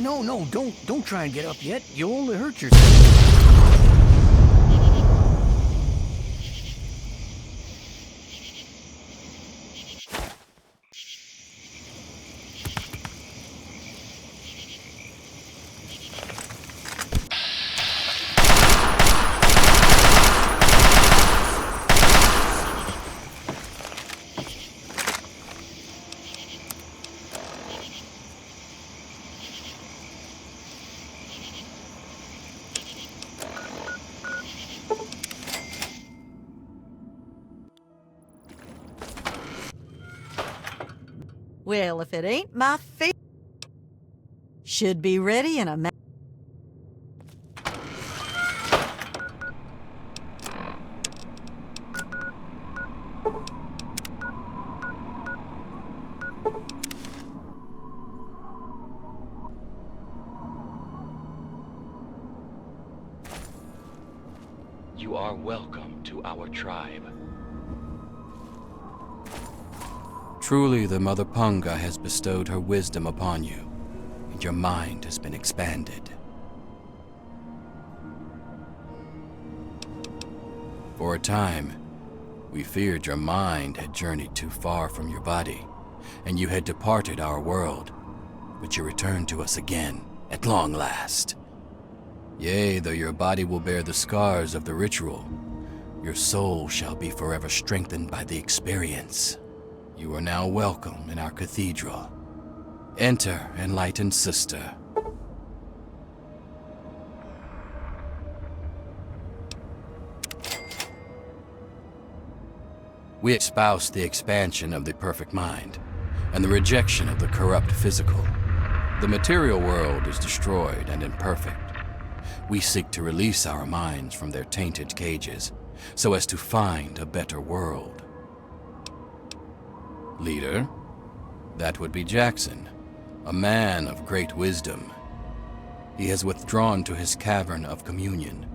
no, don't try and get up yet. You'll only hurt yourself. Well, if it ain't my feet, should be ready in a minute. You are welcome to our tribe. Truly, the Mother Punga has bestowed her wisdom upon you, and your mind has been expanded. For a time, we feared your mind had journeyed too far from your body, and you had departed our world, but you returned to us again, at long last. Yea, though your body will bear the scars of the ritual, your soul shall be forever strengthened by the experience. You are now welcome in our cathedral. Enter, enlightened sister. We espouse the expansion of the perfect mind and the rejection of the corrupt physical. The material world is destroyed and imperfect. We seek to release our minds from their tainted cages so as to find a better world. Leader, that would be Jackson, a man of great wisdom. He has withdrawn to his cavern of communion,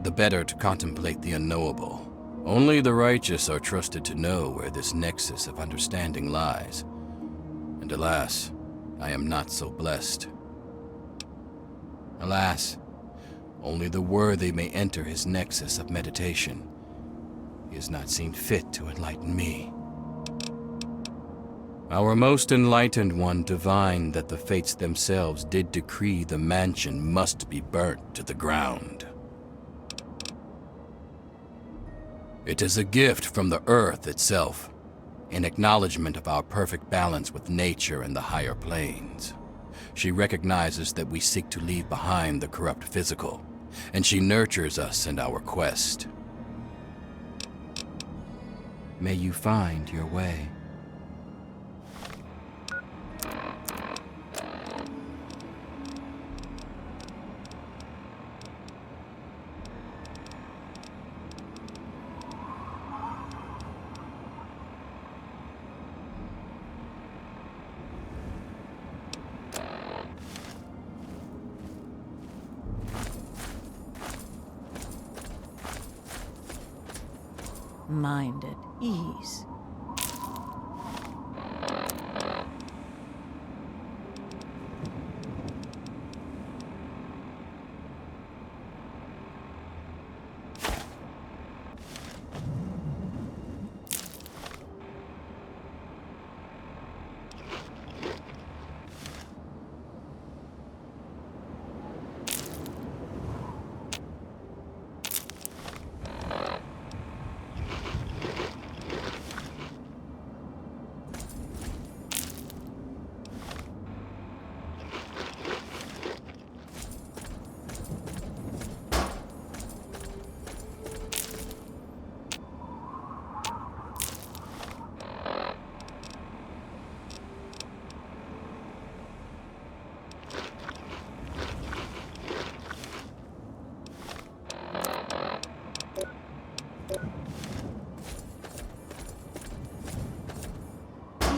the better to contemplate the unknowable. Only the righteous are trusted to know where this nexus of understanding lies. And alas, I am not so blessed. Alas, only the worthy may enter his nexus of meditation. He has not seen fit to enlighten me. Our most enlightened one divined that the fates themselves did decree the mansion must be burnt to the ground. It is a gift from the earth itself, in acknowledgement of our perfect balance with nature and the higher planes. She recognizes that we seek to leave behind the corrupt physical, and she nurtures us in our quest. May you find your way. Mind at ease.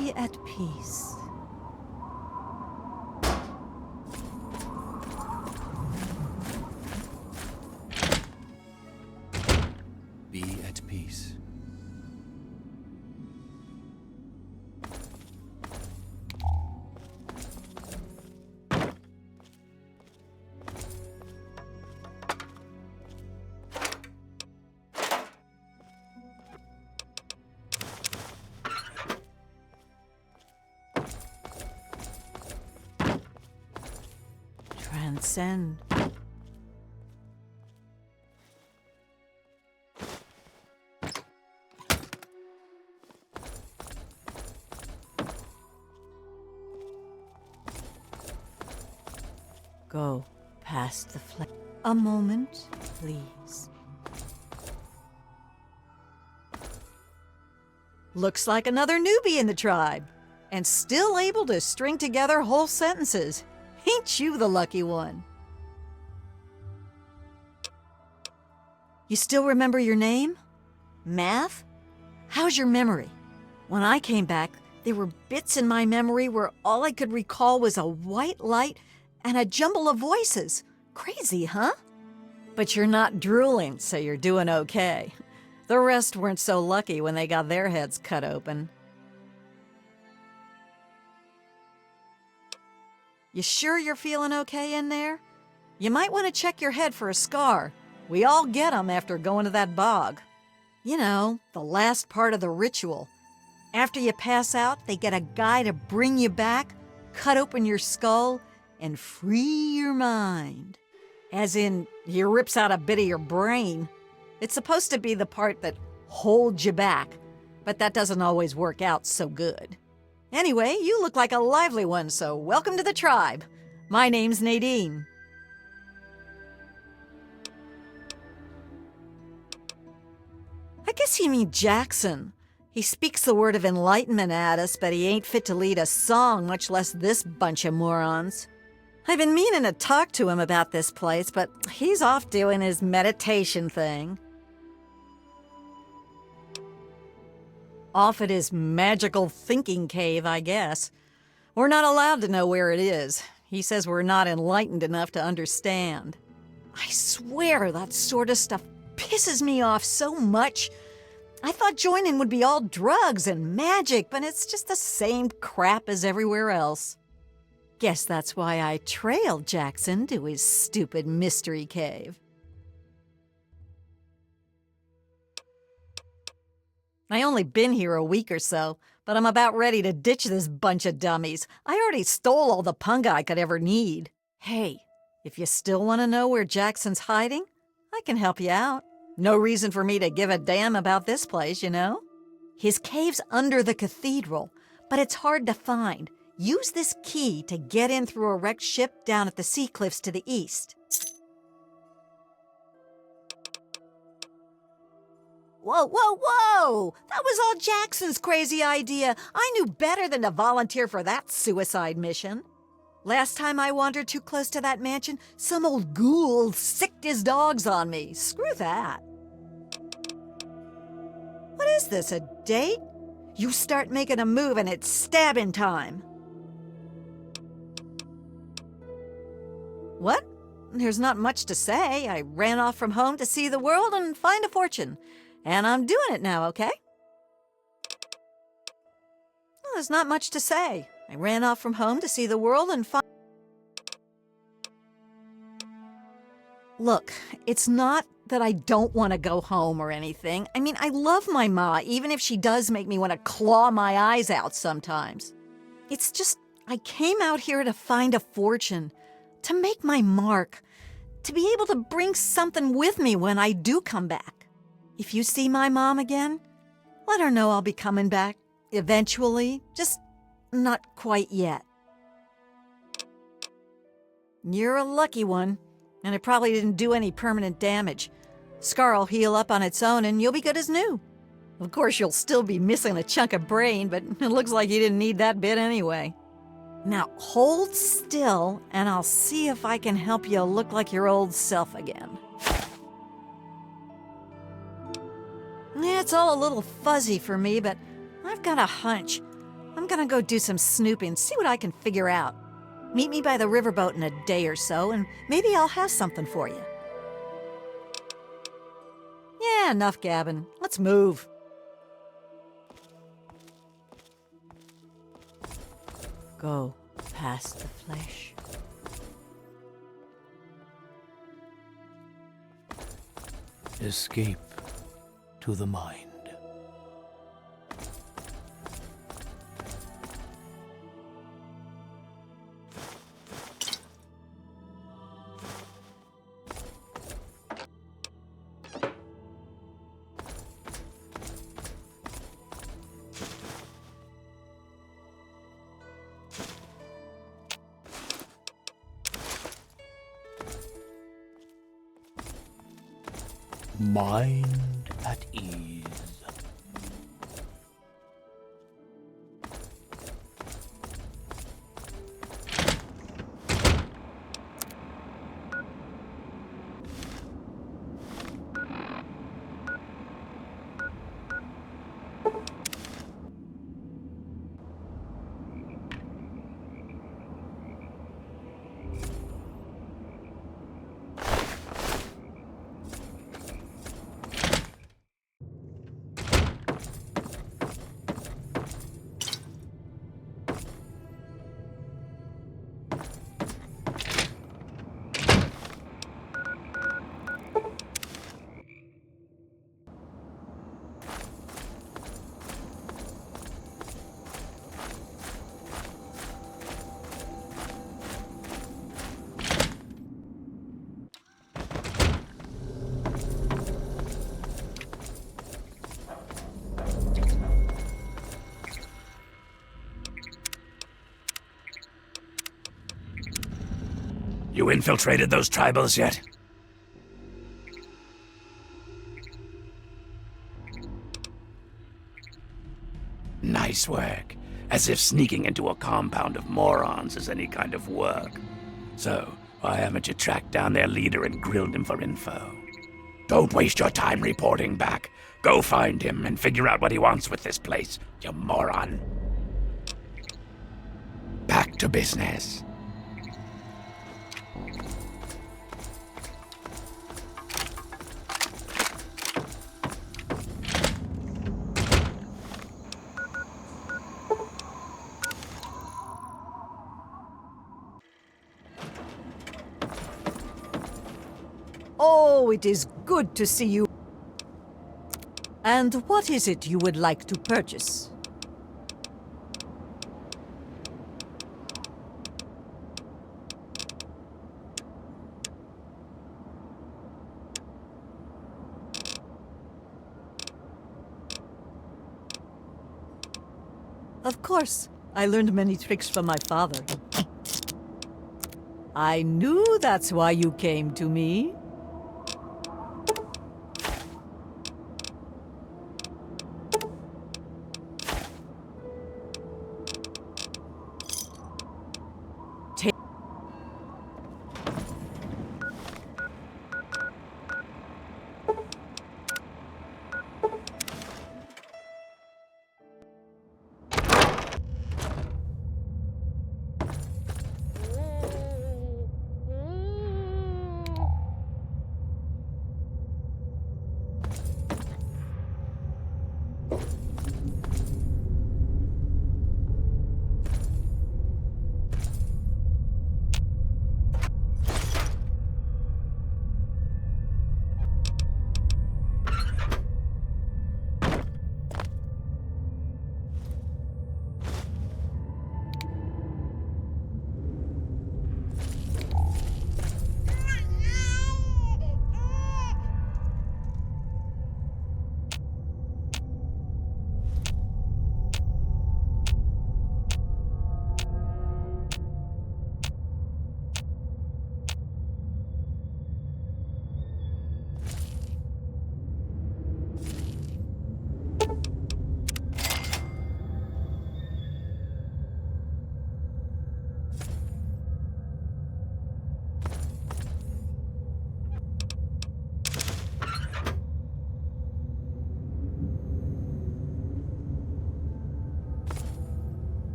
Be at peace. Be at peace. descend. Go past the flesh. A moment, please. Looks like another newbie in the tribe, and still able to string together whole sentences. Ain't you the lucky one? You still remember your name? Math? How's your memory? When I came back, there were bits in my memory where all I could recall was a white light and a jumble of voices. Crazy, huh? But you're not drooling, so you're doing okay. The rest weren't so lucky when they got their heads cut open. You sure you're feeling okay in there? You might want to check your head for a scar. We all get 'em after going to that bog. You know, the last part of the ritual. After you pass out, they get a guy to bring you back, cut open your skull, and free your mind. As in, he rips out a bit of your brain. It's supposed to be the part that holds you back, but that doesn't always work out so good. Anyway, you look like a lively one, so welcome to the tribe. My name's Nadine. I guess you mean Jackson. He speaks the word of enlightenment at us, but he ain't fit to lead a song, much less this bunch of morons. I've been meaning to talk to him about this place, but he's off doing his meditation thing. Off at his magical thinking cave, I guess. We're not allowed to know where it is. He says we're not enlightened enough to understand. I swear that sort of stuff pisses me off so much. I thought joining would be all drugs and magic, but it's just the same crap as everywhere else. Guess that's why I trailed Jackson to his stupid mystery cave. I only been here a week or so, but I'm about ready to ditch this bunch of dummies. I already stole all the punga I could ever need. Hey, if you still want to know where Jackson's hiding, I can help you out. No reason for me to give a damn about this place, you know? His cave's under the cathedral, but it's hard to find. Use this key to get in through a wrecked ship down at the sea cliffs to the east. Whoa, whoa, whoa! That was all Jackson's crazy idea. I knew better than to volunteer for that suicide mission. Last time I wandered too close to that mansion, some old ghoul sicked his dogs on me. Screw that. What is this, a date? You start making a move and it's stabbing time. What? There's not much to say. I ran off from home to see the world and find a fortune. And I'm doing it now, okay? Well, there's not much to say. I ran off from home to see the world and find... Look, it's not that I don't want to go home or anything. I mean, I love my ma, even if she does make me want to claw my eyes out sometimes. It's just, I came out here to find a fortune, to make my mark, to be able to bring something with me when I do come back. If you see my mom again, let her know I'll be coming back eventually, just not quite yet. You're a lucky one, and it probably didn't do any permanent damage. Scar'll heal up on its own and you'll be good as new. Of course, you'll still be missing a chunk of brain, but it looks like you didn't need that bit anyway. Now hold still and I'll see if I can help you look like your old self again. Yeah, it's all a little fuzzy for me, but I've got a hunch. I'm gonna go do some snooping, see what I can figure out. Meet me by the riverboat in a day or so, and maybe I'll have something for you. Yeah, enough gabbing. Let's move. Go past the flesh. Escape to the mind. Mind at ease. You infiltrated those tribals yet? Nice work. As if sneaking into a compound of morons is any kind of work. So, why haven't you tracked down their leader and grilled him for info? Don't waste your time reporting back. Go find him and figure out what he wants with this place, you moron. Back to business. Oh, it is good to see you. And what is it you would like to purchase? Of course, I learned many tricks from my father. I knew that's why you came to me.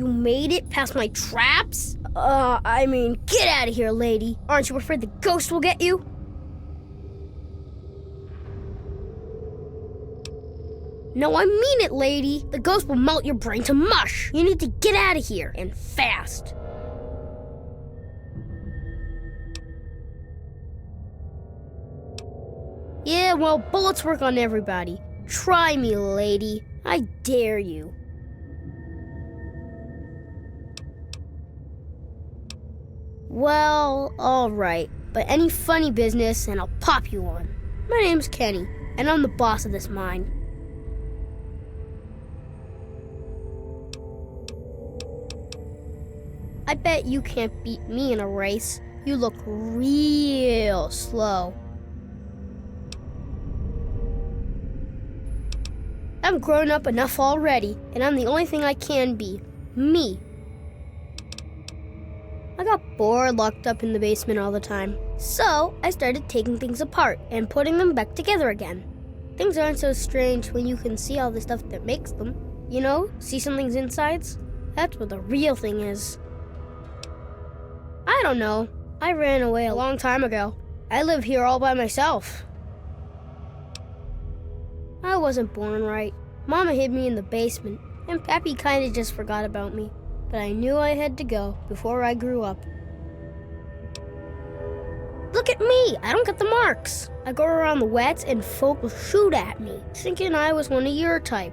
made it past my traps? Get out of here, lady. Aren't you afraid the ghost will get you? No, I mean it, lady. The ghost will melt your brain to mush. You need to get out of here, and fast. Yeah, well, bullets work on everybody. Try me, lady. I dare you. Well, alright. But any funny business, and I'll pop you one. My name's Kenny, and I'm the boss of this mine. I bet you can't beat me in a race. You look real slow. I'm grown up enough already, and I'm the only thing I can be. Me. I got bored locked up in the basement all the time. So, I started taking things apart and putting them back together again. Things aren't so strange when you can see all the stuff that makes them. You know, see something's insides? That's what the real thing is. I don't know. I ran away a long time ago. I live here all by myself. I wasn't born right. Mama hid me in the basement, and Pappy kinda just forgot about me. But I knew I had to go before I grew up. Look at me! I don't get the marks. I go around the wets and folk will shoot at me, thinking I was one of your type.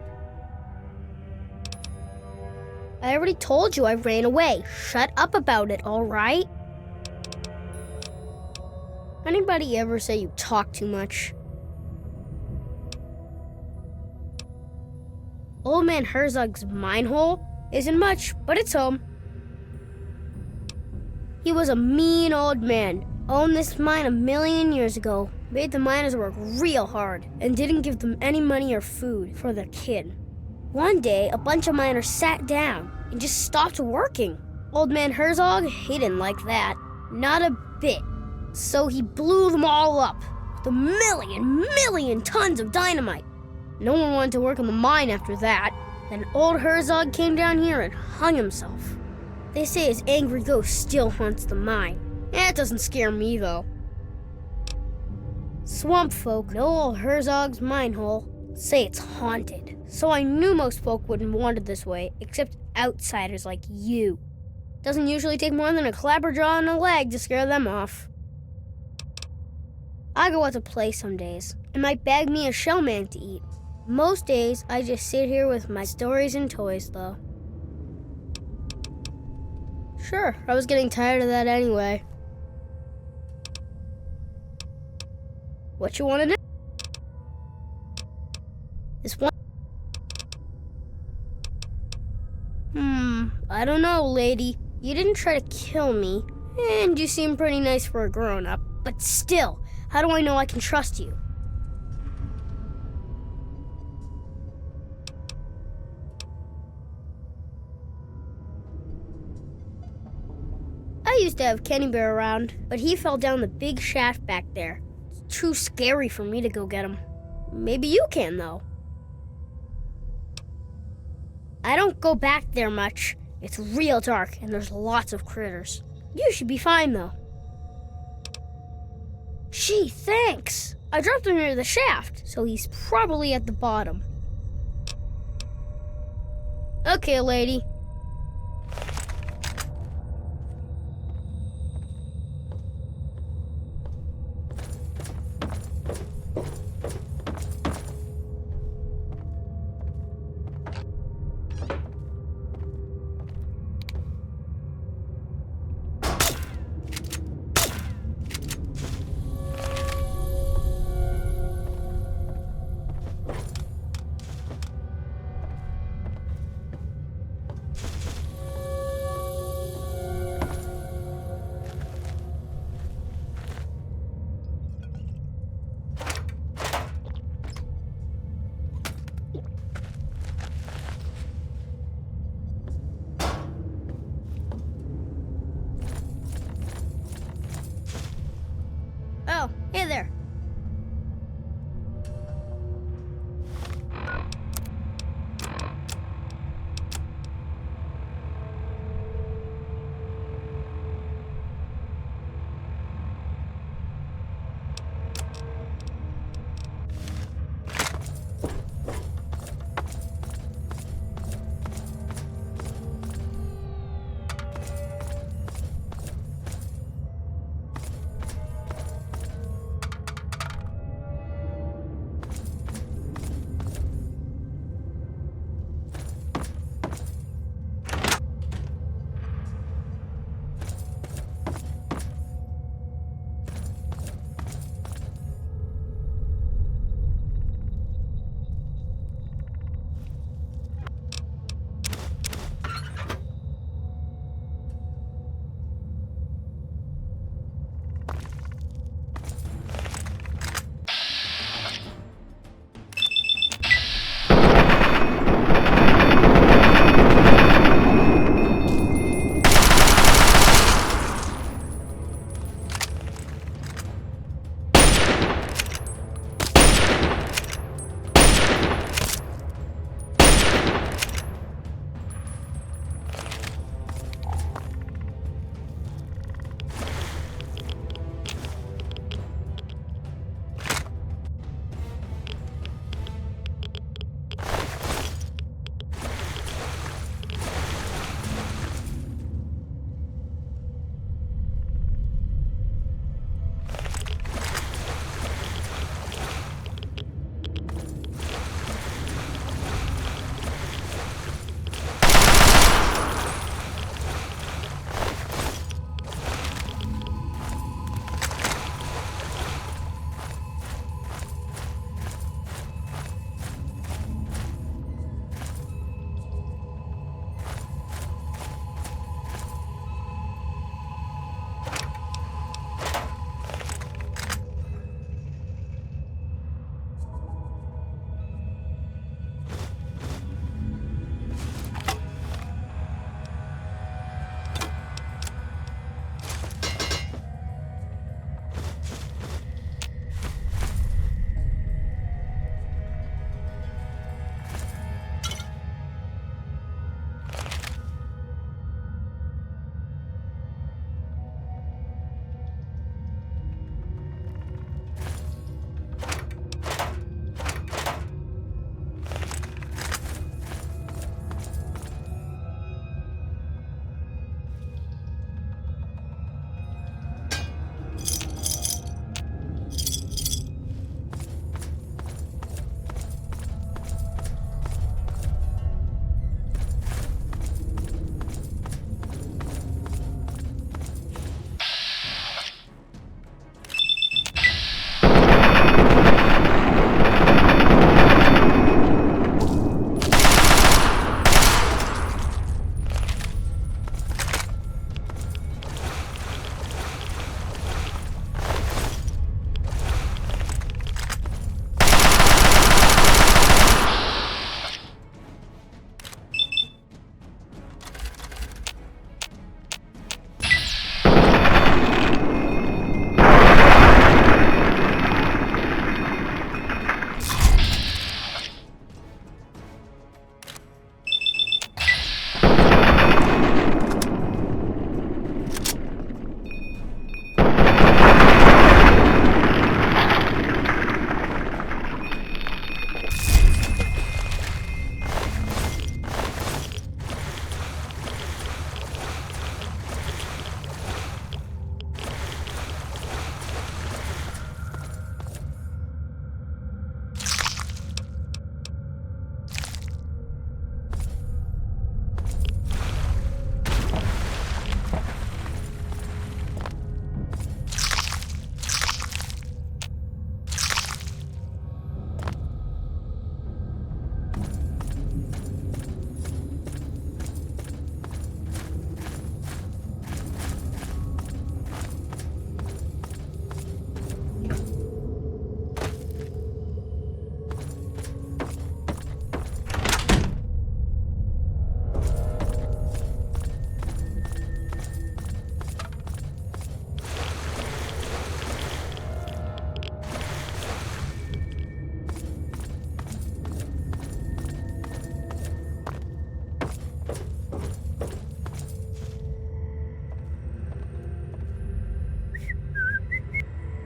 I already told you I ran away. Shut up about it, alright? Anybody ever say you talk too much? Old Man Herzog's mine hole isn't much, but it's home. He was a mean old man, owned this mine 1,000,000 years ago, made the miners work real hard, and didn't give them any money or food for their kid. One day, a bunch of miners sat down and just stopped working. Old Man Herzog, he didn't like that, not a bit. So he blew them all up with 1,000,000 tons of dynamite. No one wanted to work in the mine after that. Then old Herzog came down here and hung himself. They say his angry ghost still haunts the mine. That doesn't scare me, though. Swamp folk know old Herzog's mine hole, say it's haunted. So I knew most folk wouldn't want it this way, except outsiders like you. Doesn't usually take more than a clapperjaw and a leg to scare them off. I go out to play some days, and might bag me a shellman to eat. Most days, I just sit here with my stories and toys, though. Sure, I was getting tired of that anyway. What you want to know? This one... I don't know, lady. You didn't try to kill me, and you seem pretty nice for a grown-up. But still, how do I know I can trust you? I used to have Kenny Bear around, but he fell down the big shaft back there. It's too scary for me to go get him. Maybe you can, though. I don't go back there much. It's real dark, and there's lots of critters. You should be fine, though. Gee, thanks. I dropped him near the shaft, so he's probably at the bottom. Okay, lady. Oh, hey there.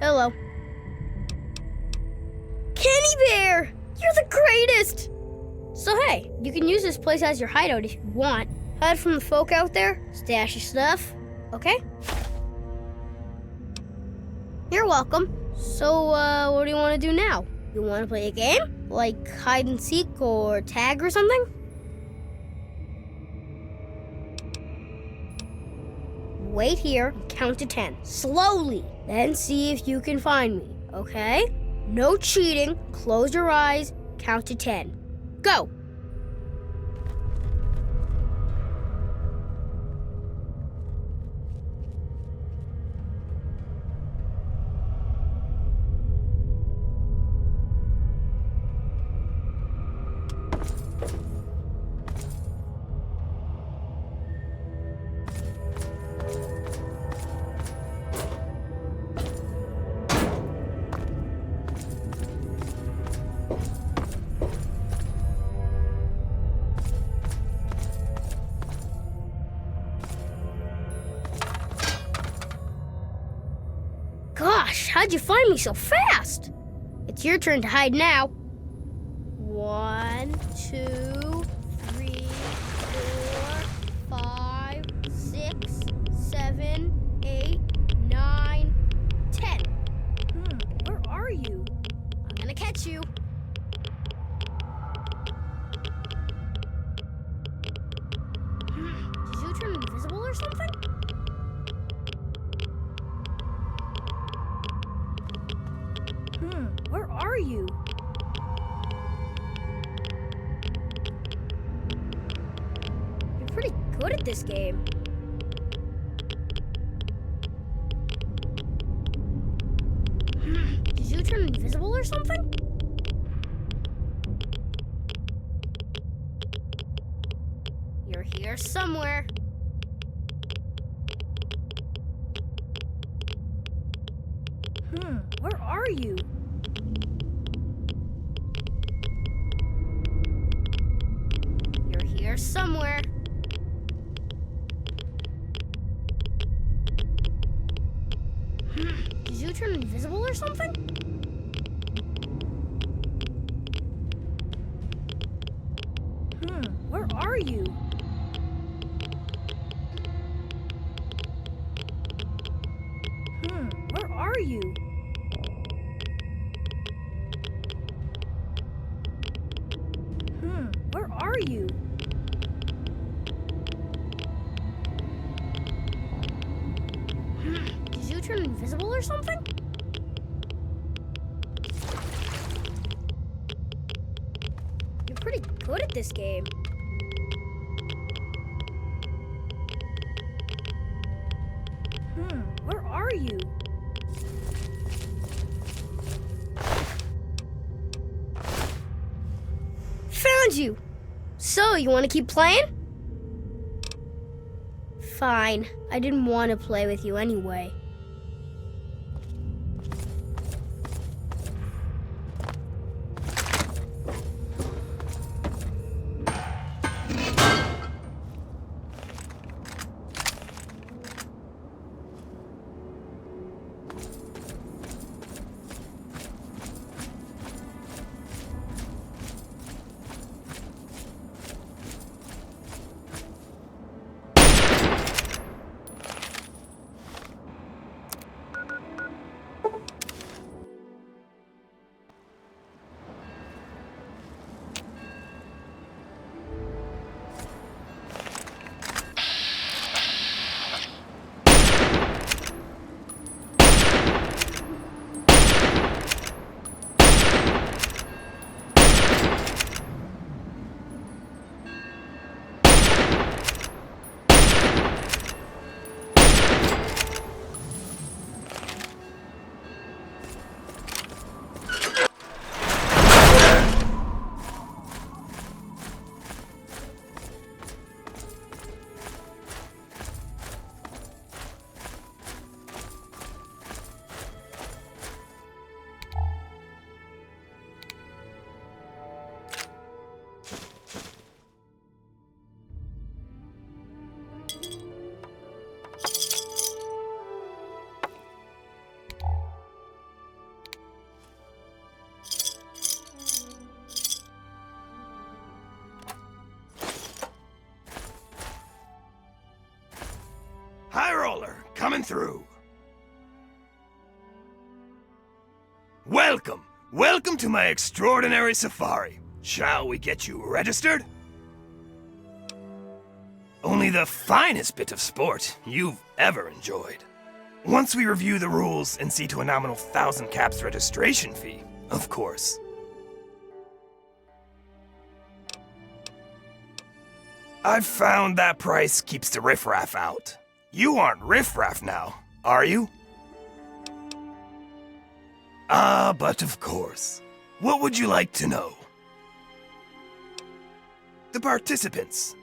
Hello. Kenny Bear! You're the greatest! So hey, you can use this place as your hideout if you want. Hide from the folk out there, stash your stuff, okay? You're welcome. So, what do you want to do now? You want to play a game? Like hide and seek or tag or something? Wait here and count to 10. Slowly. Then see if you can find me, okay? No cheating. Close your eyes. Count to 10. Go! Gosh, how'd you find me so fast? It's your turn to hide now. 1, 2, 3, 4, 5, 6, 7, 8, 9, 10. Where are you? I'm gonna catch you. Did you turn invisible or something? Where are you? You're pretty good at this game. Did you turn invisible or something? You're here somewhere. Where are you? You're here somewhere. Did you turn invisible or something? Where are you? Where are you? Where are you? Did you turn invisible or something? You're pretty good at this game. Where are you? Found you! So, you want to keep playing? Fine. I didn't want to play with you anyway. coming through. Welcome. Welcome to my extraordinary safari. Shall we get you registered? Only the finest bit of sport you've ever enjoyed. Once we review the rules and see to a nominal 1,000 caps registration fee, of course. I've found that price keeps the riffraff out. You aren't riffraff now, are you? Ah, but of course. What would you like to know? The participants,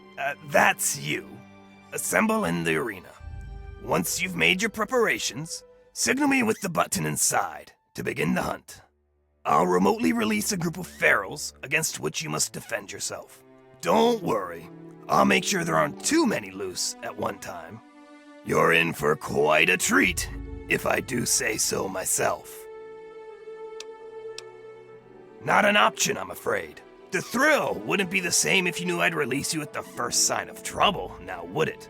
that's you, assemble in the arena. Once you've made your preparations, signal me with the button inside to begin the hunt. I'll remotely release a group of ferals against which you must defend yourself. Don't worry, I'll make sure there aren't too many loose at one time. You're in for quite a treat, if I do say so myself. Not an option, I'm afraid. The thrill wouldn't be the same if you knew I'd release you at the first sign of trouble, now would it?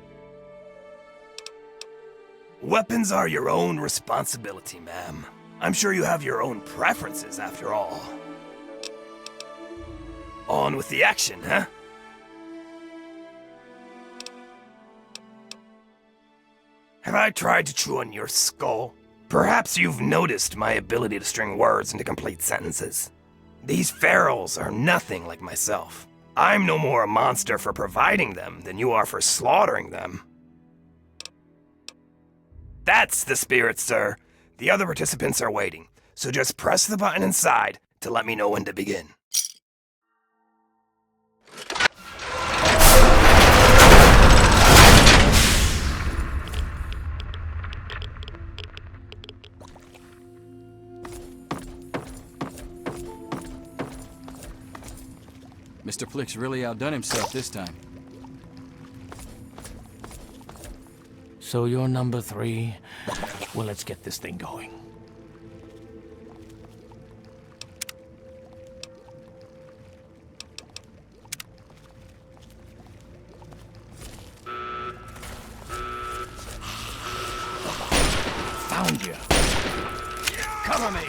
Weapons are your own responsibility, ma'am. I'm sure you have your own preferences, after all. On with the action, huh? Have I tried to chew on your skull? Perhaps you've noticed my ability to string words into complete sentences. These ferals are nothing like myself. I'm no more a monster for providing them than you are for slaughtering them. That's the spirit, sir. The other participants are waiting, so just press the button inside to let me know when to begin. Mr. Flick's really outdone himself this time. So you're number 3? Well, let's get this thing going. Found you. Cover me.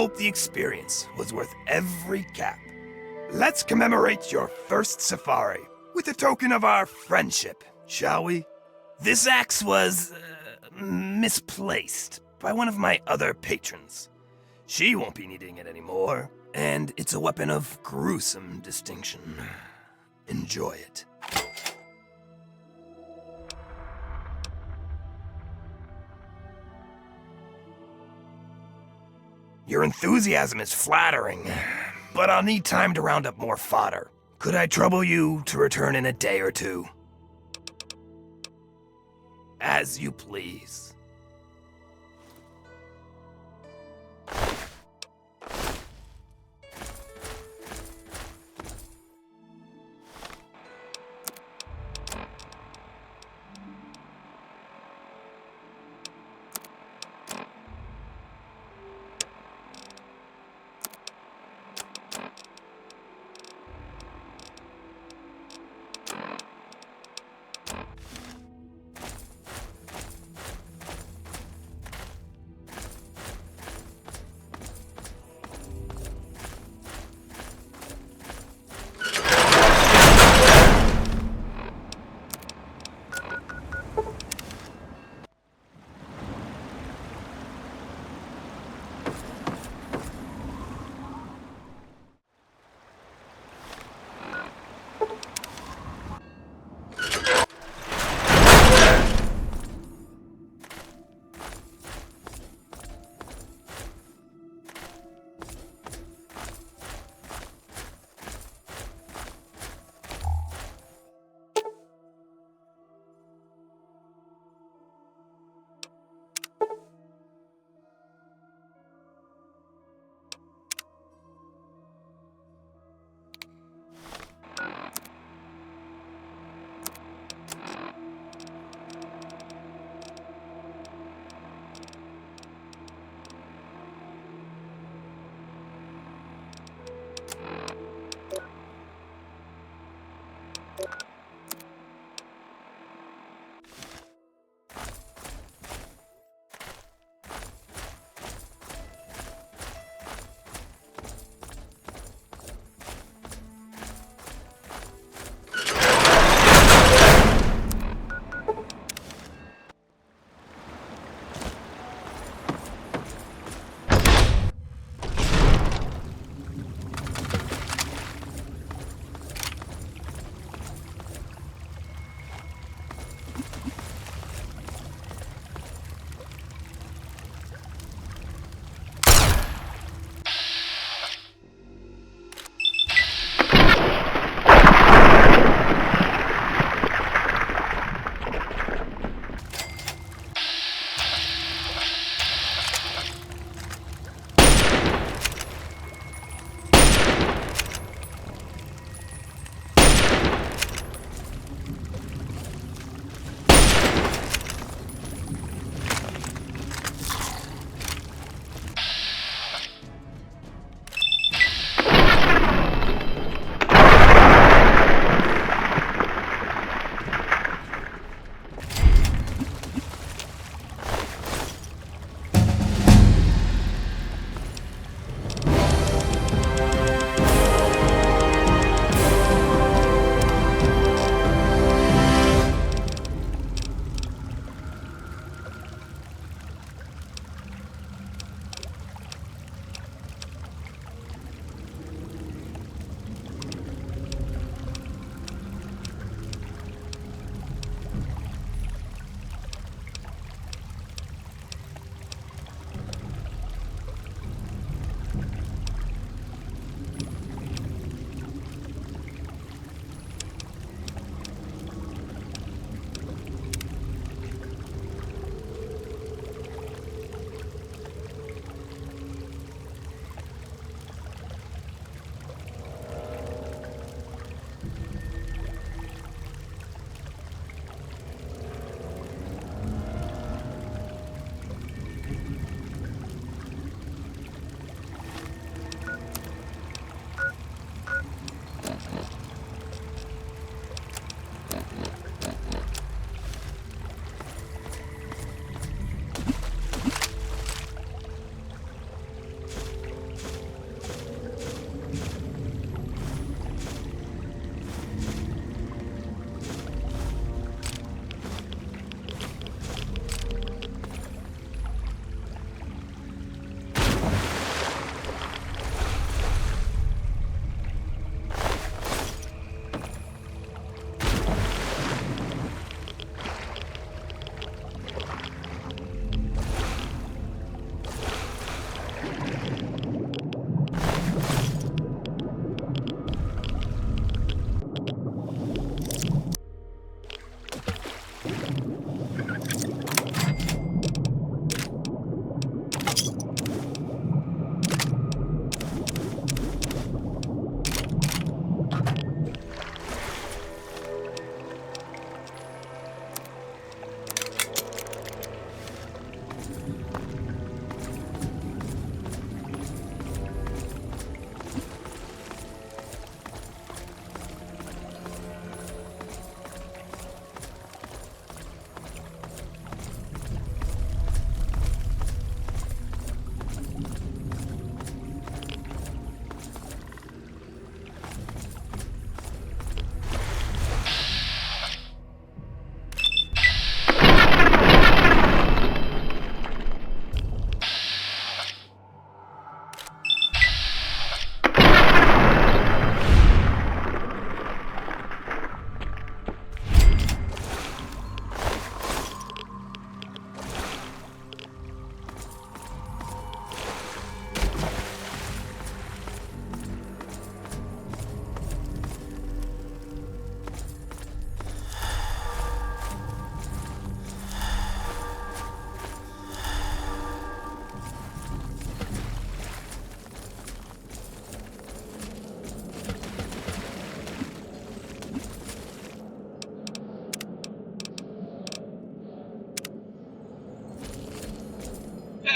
hope the experience was worth every cap. Let's commemorate your first safari with a token of our friendship, shall we? This axe was misplaced by one of my other patrons. She won't be needing it anymore, and it's a weapon of gruesome distinction. Enjoy it. Your enthusiasm is flattering, but I'll need time to round up more fodder. Could I trouble you to return in a day or two? As you please.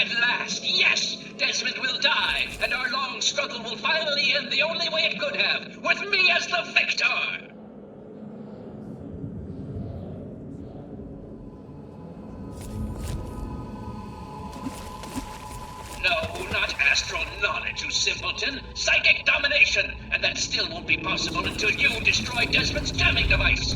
At last, yes! Desmond will die, and our long struggle will finally end the only way it could have, with me as the victor! No, not astral knowledge, you simpleton. Psychic domination! And that still won't be possible until you destroy Desmond's jamming device!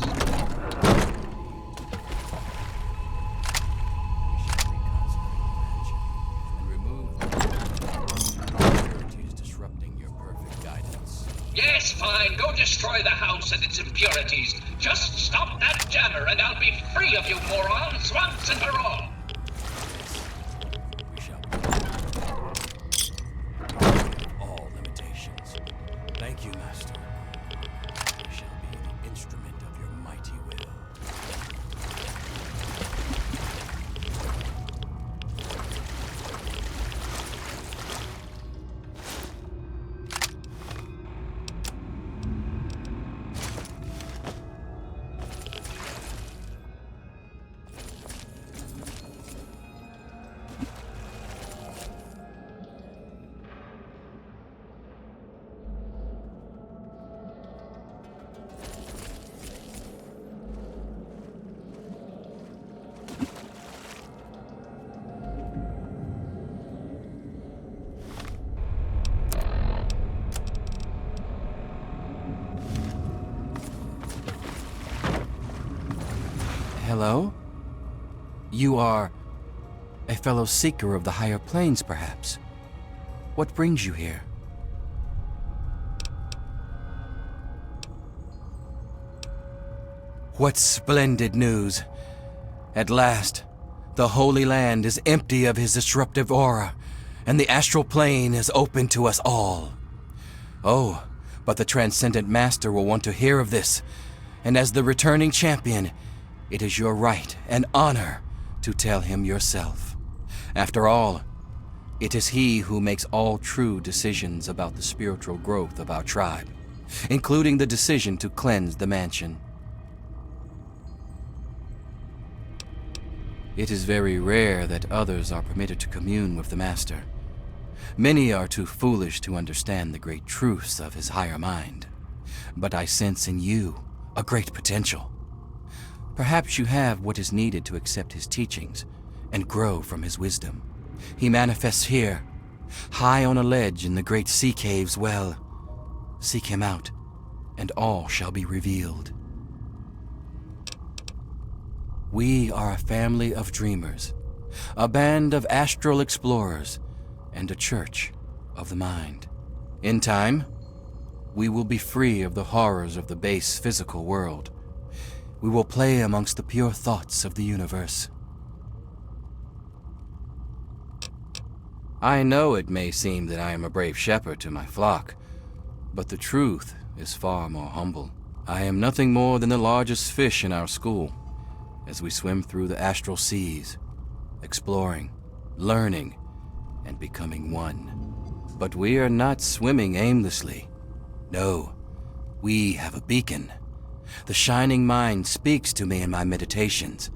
Yes, fine. Go destroy the house and its impurities. Just stop that jammer and I'll be free of you morons once and for all. We shall all limitations. Thank you, Master. We shall be the instrument of your mighty will. Hello? You are a fellow seeker of the higher planes, perhaps? What brings you here? What splendid news! At last, the Holy Land is empty of his disruptive aura, and the astral plane is open to us all. Oh, but the Transcendent Master will want to hear of this, and as the returning champion, it is your right and honor to tell him yourself. After all, it is he who makes all true decisions about the spiritual growth of our tribe, including the decision to cleanse the mansion. It is very rare that others are permitted to commune with the Master. Many are too foolish to understand the great truths of his higher mind. But I sense in you a great potential. Perhaps you have what is needed to accept his teachings and grow from his wisdom. He manifests here, high on a ledge in the great sea caves. Well, seek him out, and all shall be revealed. We are a family of dreamers, a band of astral explorers, and a church of the mind. In time, we will be free of the horrors of the base physical world. We will play amongst the pure thoughts of the universe. I know it may seem that I am a brave shepherd to my flock, but the truth is far more humble. I am nothing more than the largest fish in our school, as we swim through the astral seas, exploring, learning, and becoming one. But we are not swimming aimlessly. No, we have a beacon. The shining mind speaks to me in my meditations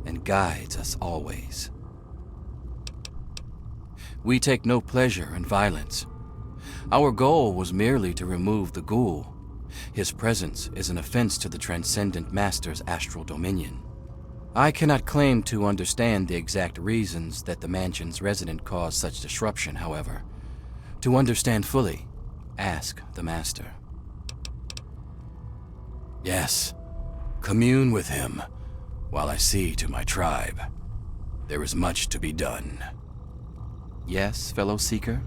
and guides us always. We take no pleasure in violence. Our goal was merely to remove the ghoul. His presence is an offense to the Transcendent Master's astral dominion. I cannot claim to understand the exact reasons that the mansion's resident caused such disruption, however. To understand fully, ask the Master. Yes, commune with him while I see to my tribe. There is much to be done. Yes, fellow seeker?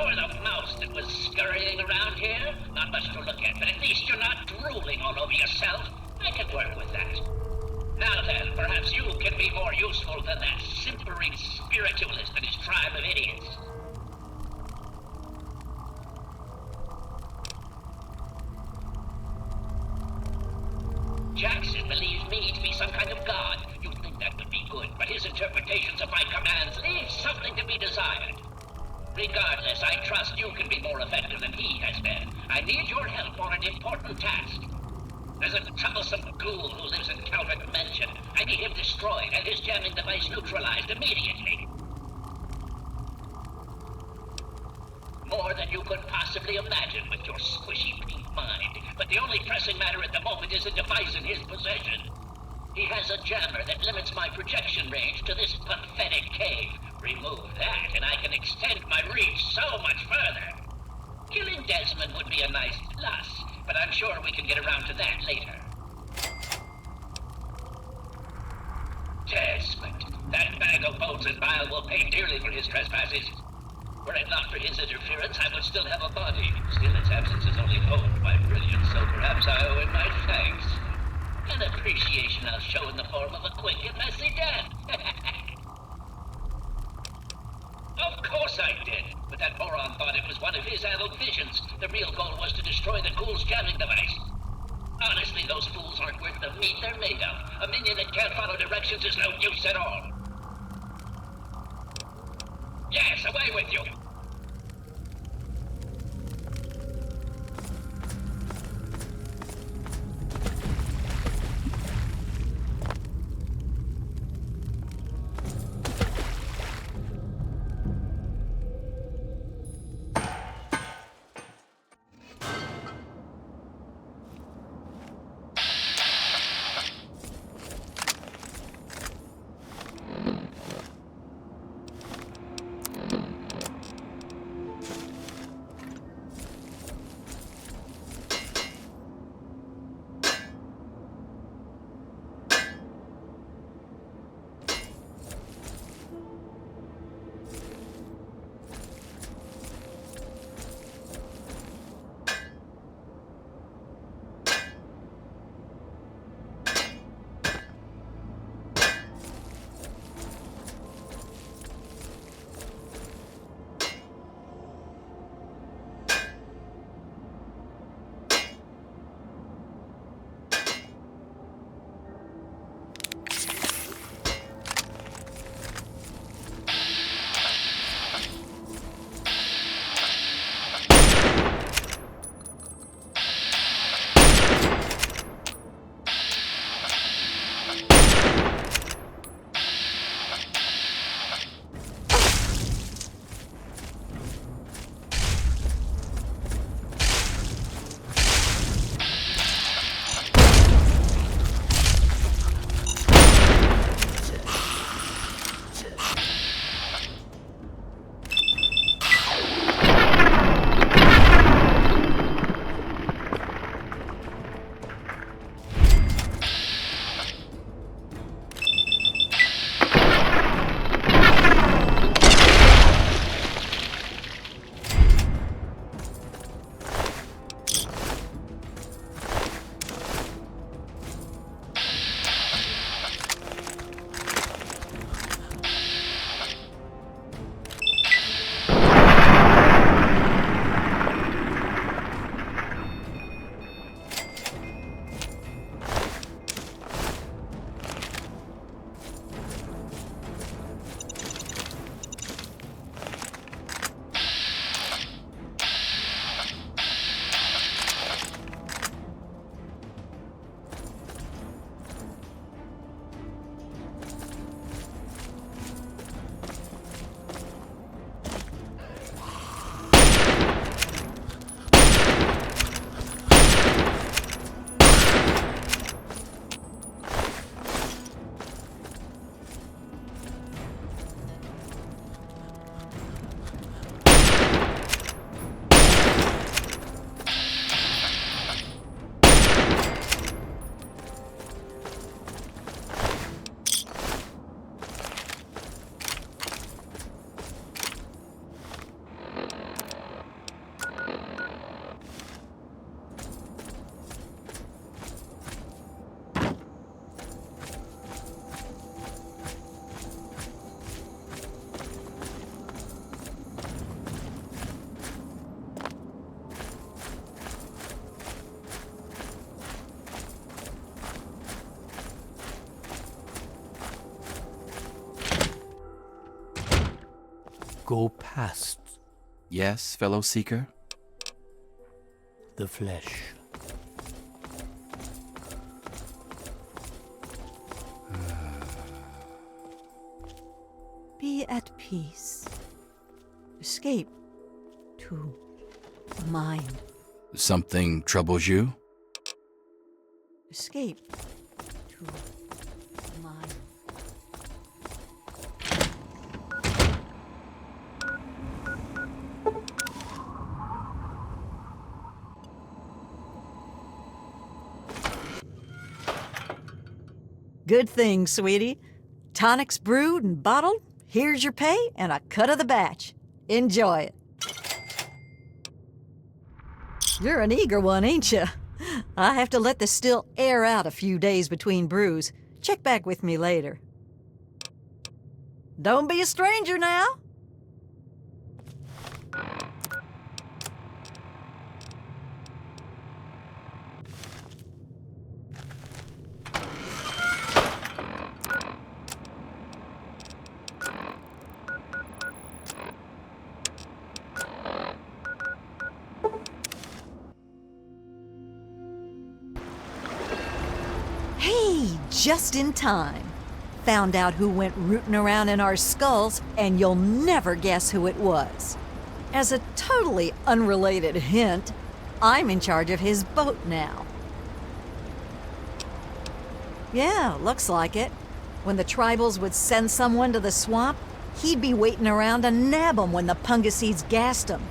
You're the mouse that was scurrying around here. Not much to look at, but at least you're not drooling all over yourself. I can work with that. Now then, perhaps you can be more useful than that simpering spiritualist and his tribe of idiots. Jackson believes me to be some kind of god. You'd think that would be good, but his interpretations of my commands leave something to be desired. Regardless, I trust you can be more effective than he has been. I need your help on an important task. There's a troublesome ghoul who lives in Calvert Mansion. I need him destroyed and his jamming device neutralized immediately. More than you could possibly imagine with your squishy pink mind. But the only pressing matter at the moment is a device in his possession. He has a jammer that limits my projection range to this pathetic cave. Remove that and I can extend my reach so much further. Killing Desmond would be a nice plus, but I'm sure we can get around to that later. Desmond, that bag of bones and bile will pay dearly for his trespasses. Were it not for his interference, I would still have a body. Still, its absence is only honed by brilliance, so perhaps I owe him my thanks. An appreciation I'll show in the form of a quick and messy death. Of course I did, but that moron thought it was one of his adult visions. The real goal was to destroy the ghoul's jamming device. Honestly, those fools aren't worth the meat they're made of. A minion that can't follow directions is no use at all. Yes, away with you! go past Yes, fellow seeker? the flesh. Be at peace. Escape to the mind. Something troubles you? Escape to the mind. Good thing, sweetie. Tonics brewed and bottled. Here's your pay and a cut of the batch. Enjoy it. You're an eager one, ain't you? I have to let the still air out a few days between brews. Check back with me later. Don't be a stranger now. Hey, just in time. Found out who went rooting around in our skulls, and you'll never guess who it was. As a totally unrelated hint, I'm in charge of his boat now. Yeah, looks like it. When the tribals would send someone to the swamp, he'd be waiting around to nab 'em when the Pungaseeds gassed 'em.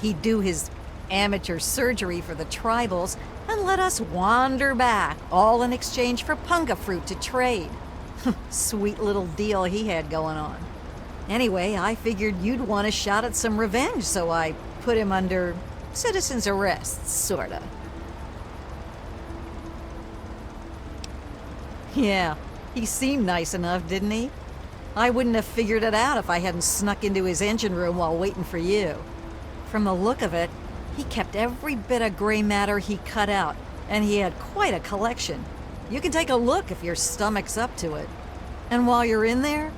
He'd do his amateur surgery for the tribals and let us wander back, all in exchange for punga fruit to trade. Sweet little deal he had going on. Anyway, I figured you'd want a shot at some revenge, so I put him under citizen's arrest, sorta. Yeah, he seemed nice enough, didn't he? I wouldn't have figured it out if I hadn't snuck into his engine room while waiting for you. From the look of it, he kept every bit of gray matter he cut out, and he had quite a collection. You can take a look if your stomach's up to it. And while you're in there,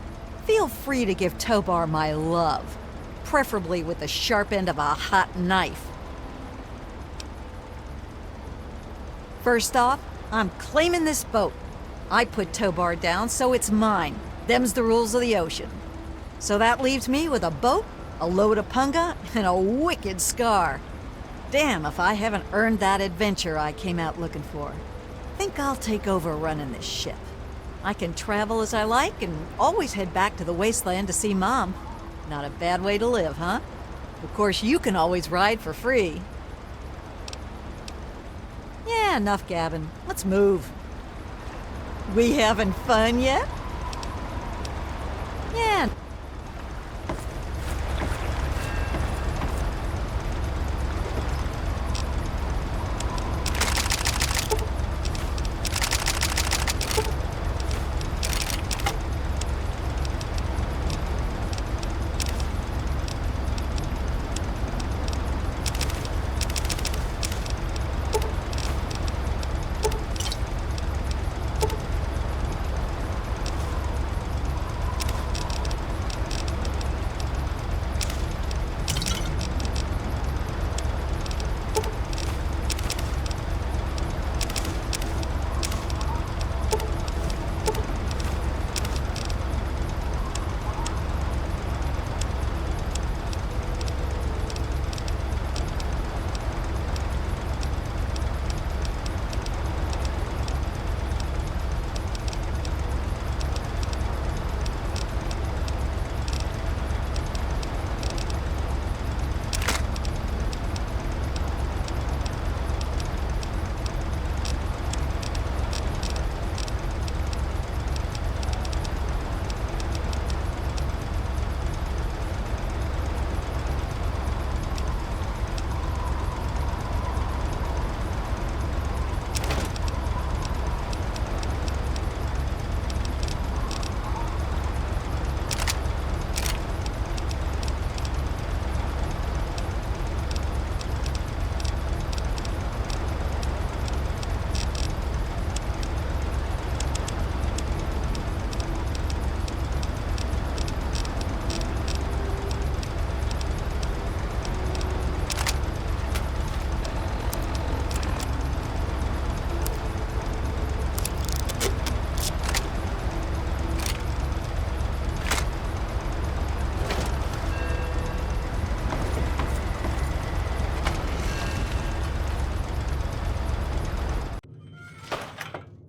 feel free to give Tobar my love, preferably with the sharp end of a hot knife. First off, I'm claiming this boat. I put Tobar down, so it's mine. Them's the rules of the ocean. So that leaves me with a boat, a load of punga, and a wicked scar. Damn if I haven't earned that adventure I came out looking for. Think I'll take over running this ship. I can travel as I like and always head back to the wasteland to see Mom. Not a bad way to live, huh? Of course, you can always ride for free. Yeah, enough gabbing. Let's move. We having fun yet? Yeah.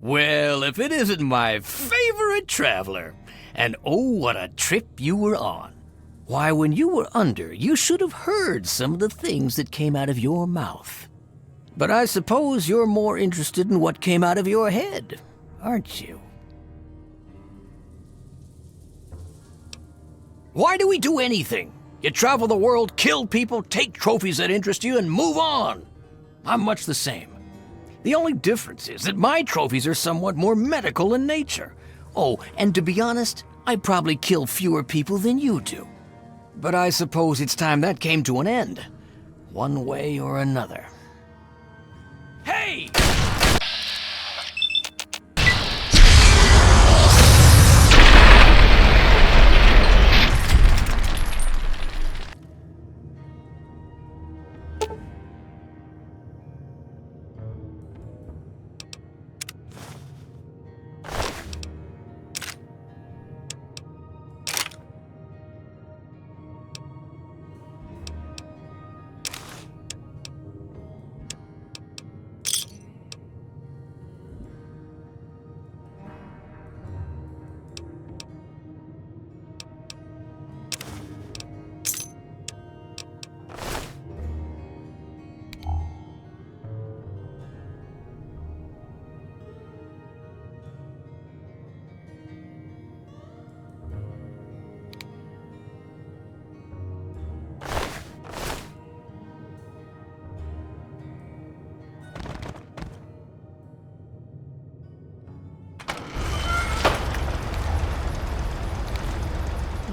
Well, if it isn't my favorite traveler. And oh, what a trip you were on. Why, when you were under, you should have heard some of the things that came out of your mouth. But I suppose you're more interested in what came out of your head, aren't you? Why do we do anything? You travel the world, kill people, take trophies that interest you, and move on. I'm much the same. The only difference is that my trophies are somewhat more medical in nature. Oh, and to be honest, I probably kill fewer people than you do. But I suppose it's time that came to an end, one way or another. Hey!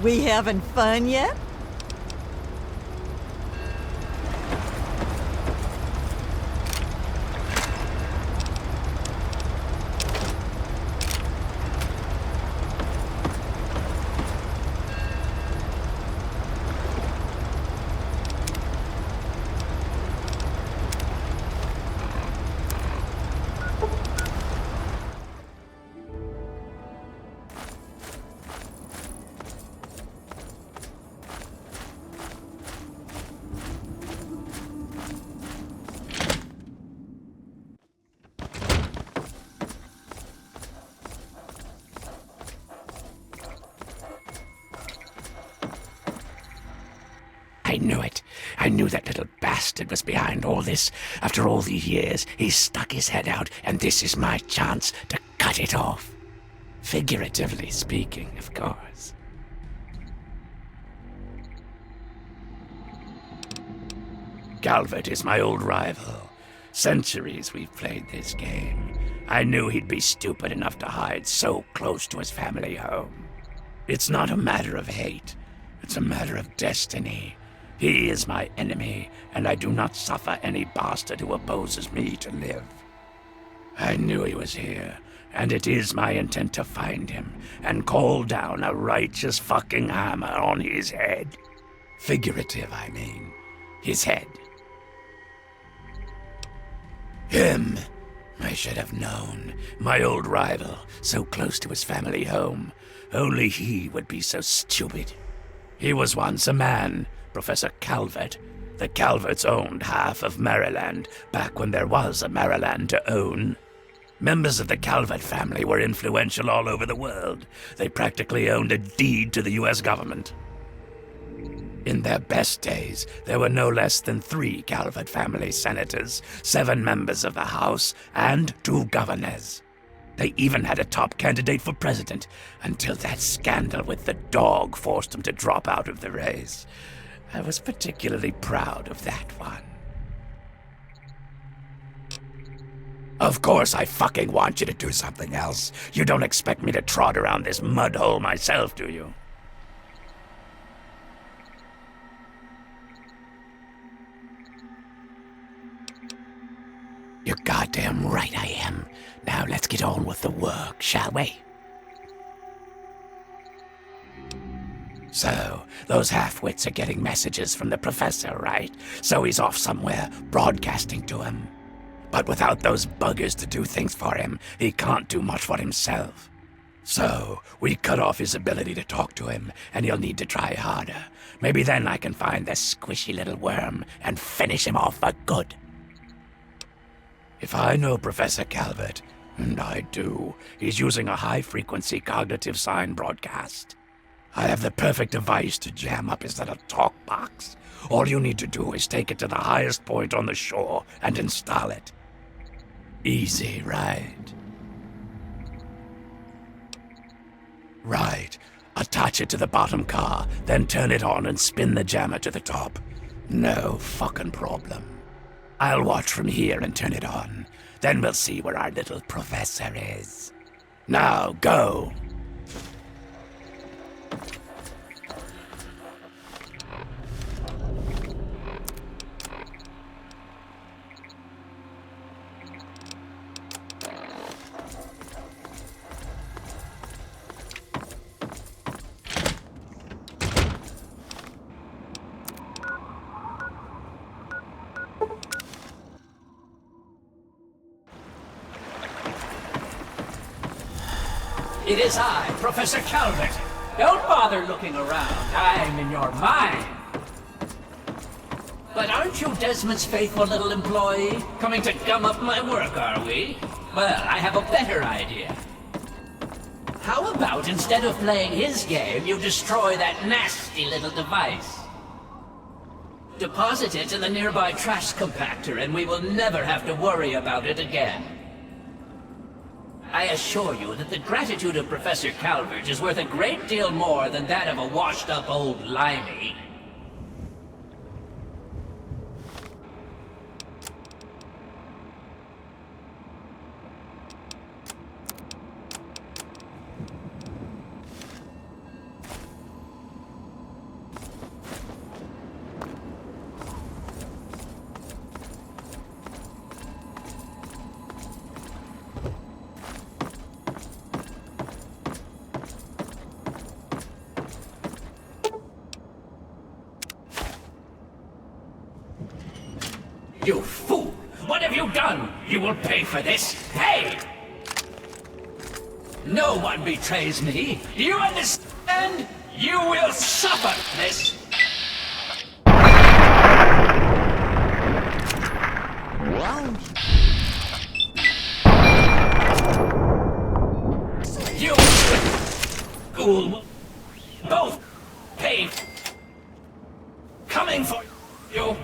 We having fun yet? I knew it. I knew that little bastard was behind all this. After all these years, he's stuck his head out, and this is my chance to cut it off. Figuratively speaking, of course. Calvert is my old rival. Centuries we've played this game. I knew he'd be stupid enough to hide so close to his family home. It's not a matter of hate. It's a matter of destiny. He is my enemy, and I do not suffer any bastard who opposes me to live. I knew he was here, and it is my intent to find him and call down a righteous fucking hammer on his head. Figurative, I mean. His head. Him. I should have known. My old rival, so close to his family home. Only he would be so stupid. He was once a man, Professor Calvert. The Calverts owned half of Maryland, back when there was a Maryland to own. Members of the Calvert family were influential all over the world. They practically owned a deed to the U.S. government. In their best days, there were no less than 3 Calvert family senators, 7 members of the House, and 2 governors. They even had a top candidate for president, until that scandal with the dog forced them to drop out of the race. I was particularly proud of that one. Of course I fucking want you to do something else. You don't expect me to trot around this mud hole myself, do you? You're goddamn right I am. Now let's get on with the work, shall we? So, those half-wits are getting messages from the professor, right? So he's off somewhere, broadcasting to him. But without those buggers to do things for him, he can't do much for himself. So, we cut off his ability to talk to him, and he'll need to try harder. Maybe then I can find the squishy little worm and finish him off for good. If I know Professor Calvert, And I do. He's using a high-frequency cognitive sign broadcast. I have the perfect device to jam up his little talk box. All you need to do is take it to the highest point on the shore and install it. Easy, right? Right. Attach it to the bottom car, then turn it on and spin the jammer to the top. No fucking problem. I'll watch from here and turn it on. Then we'll see where our little professor is. Now, go! It is I, Professor Calvert. Don't bother looking around. I'm in your mind. But aren't you Desmond's faithful little employee? Coming to gum up my work, are we? Well, I have a better idea. How about instead of playing his game, you destroy that nasty little device? Deposit it in the nearby trash compactor and we will never have to worry about it again. I assure you that the gratitude of Professor Calvert is worth a great deal more than that of a washed-up old limey. You fool! What have you done? You will pay for this! Pay! No one betrays me! Do you understand? You will suffer this! You fool will both pay! Coming for you!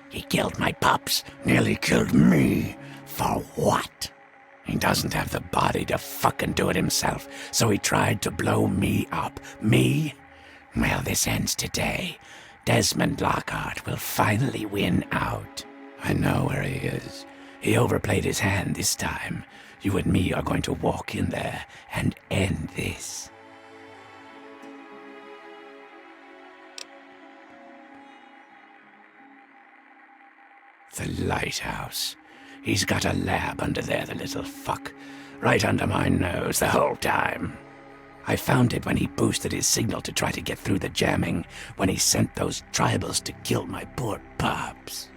He killed my pups, nearly killed me. For what? He doesn't have the body to fucking do it himself, so he tried to blow me up. Me? Well, this ends today. Desmond Lockhart will finally win out. I know where he is. He overplayed his hand this time. You and me are going to walk in there and end this. The lighthouse. He's got a lab under there, the little fuck. Right under my nose the whole time. I found it when he boosted his signal to try to get through the jamming, when he sent those tribals to kill my poor pups.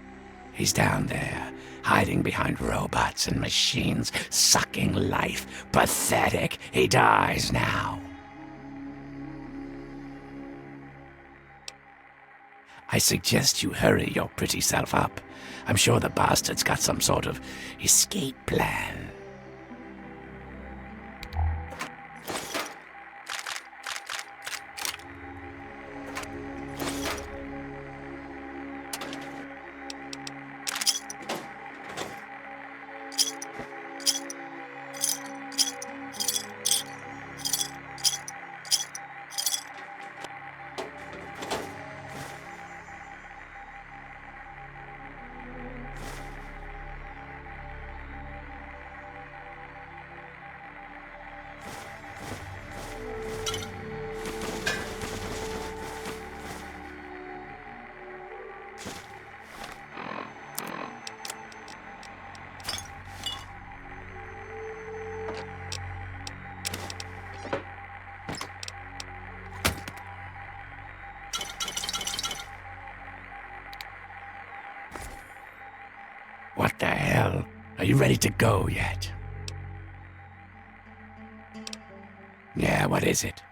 He's down there, hiding behind robots and machines, sucking life. Pathetic. He dies now. I suggest you hurry your pretty self up. I'm sure the bastard's got some sort of escape plan. What the hell? Are you ready to go yet? Yeah, what is it?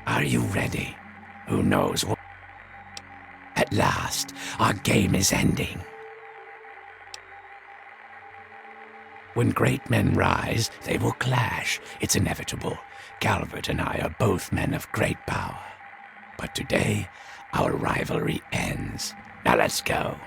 Are you ready? Who knows what? At last, our game is ending. When great men rise, they will clash. It's inevitable. Calvert and I are both men of great power. But today, our rivalry ends. Now let's go.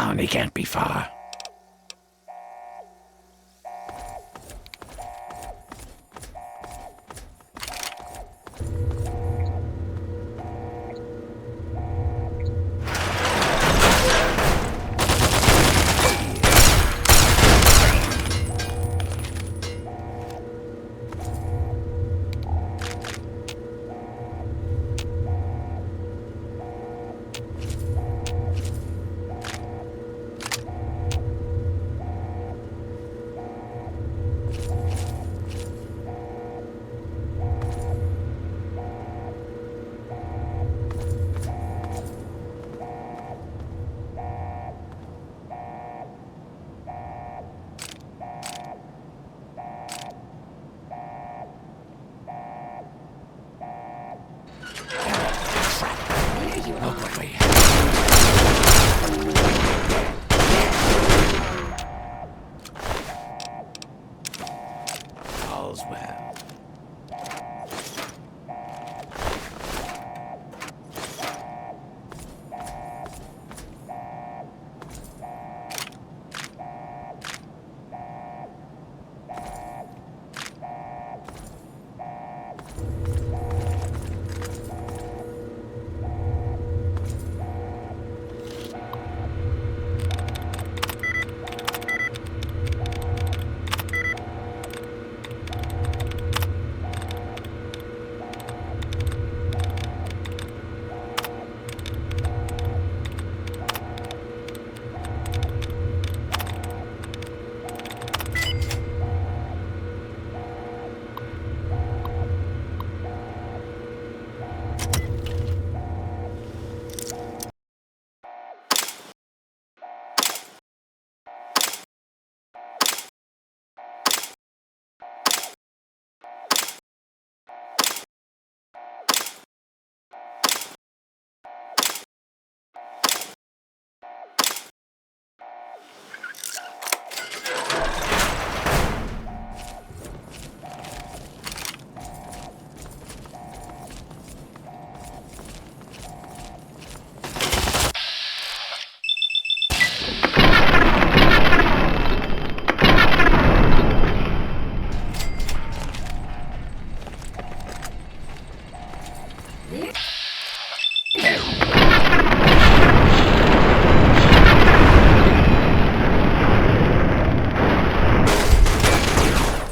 on, he can't be far. All's well.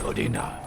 Good enough.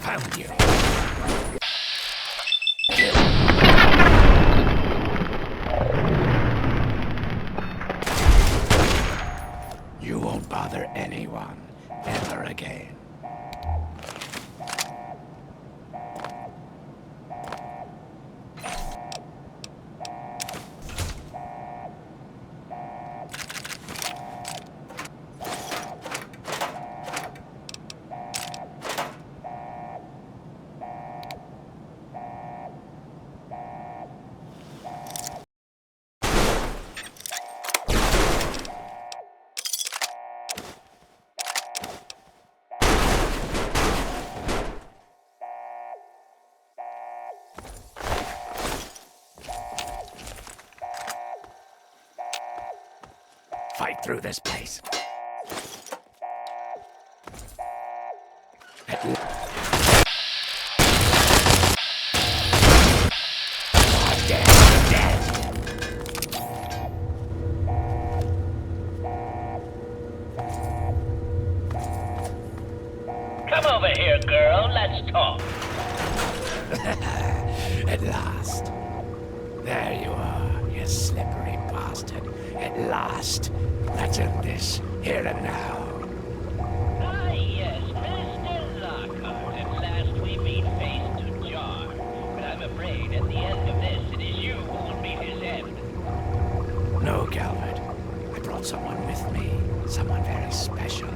Found you. You won't bother anyone ever again. Fight through this place. Come over here, girl. Let's talk. At last. There you are, you slippery bastard. At last. Let's end this, here and now. Ah, yes, Mr. Lockhart. At last we meet face to jar. But I'm afraid at the end of this, it is you who will meet his end. No, Calvert. I brought someone with me. Someone very special.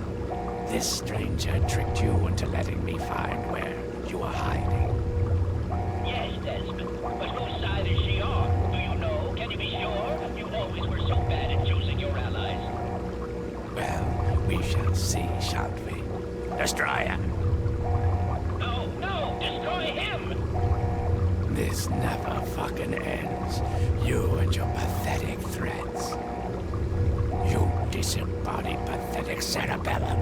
This stranger tricked you into letting me find where you are hiding. Yes, Desmond. But whose side is she on? Do you know? Can you be sure? You always were so bad at choosing your allies. Well, we shall see, shan't we? Destroyer. No, no! Destroy him! This never fucking ends. You and your pathetic threats. You disembodied pathetic cerebellum.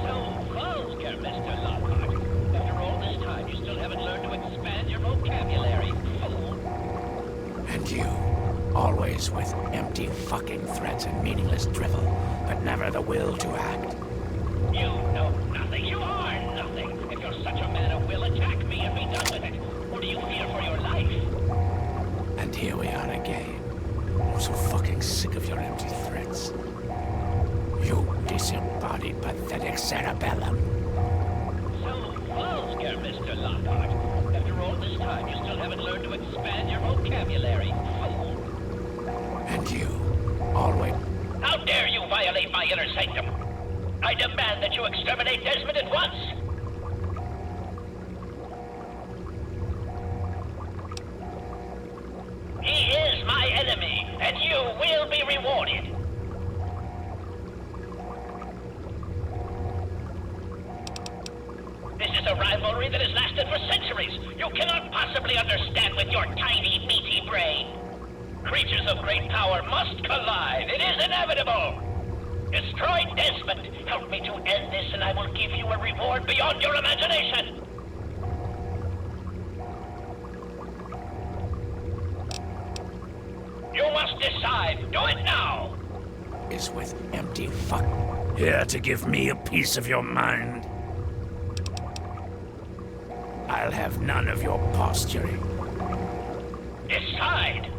So vulgar, Mr. Lockhart. After all this time, you still haven't learned to expand your vocabulary, fool. And you, always with empty fucking threats and meaningless drivel, but never the will to act. You know nothing. You are nothing. If you're such a man of will, attack me and be done with it. Or do you fear for your life? And here we are again. I'm so fucking sick of your empty threats. You disembodied pathetic cerebellum. So vulgar, Mr. Lockhart. After all this time, you still haven't learned to expand your vocabulary, fool. And you, always... How dare you violate my inner sanctum? I demand that you exterminate Desmond at once! He is my enemy, and you will be rewarded. This is a rivalry that has lasted for centuries. You cannot possibly understand with your tiny, meaty brain. Creatures of great power must collide. It is inevitable. Destroy Desmond. Help me to end this, and I will give you a reward beyond your imagination. You must decide. Do it now. is with empty fuck. Here to give me a piece of your mind. I'll have none of your posturing. Decide.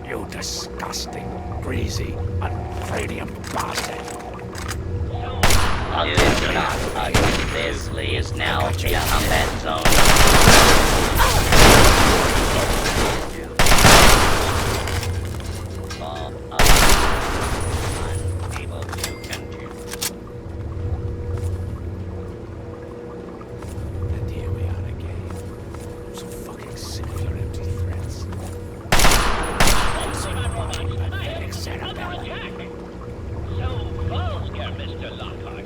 You disgusting, greasy, unfradium bastard. Do not touch this. Lee is now in combat zone. Fall up. Unable to continue. And here we are again. I'm so fucking sick of your empty threats. Pathetic cerebellum. So vulgar, Mr. Lockhart.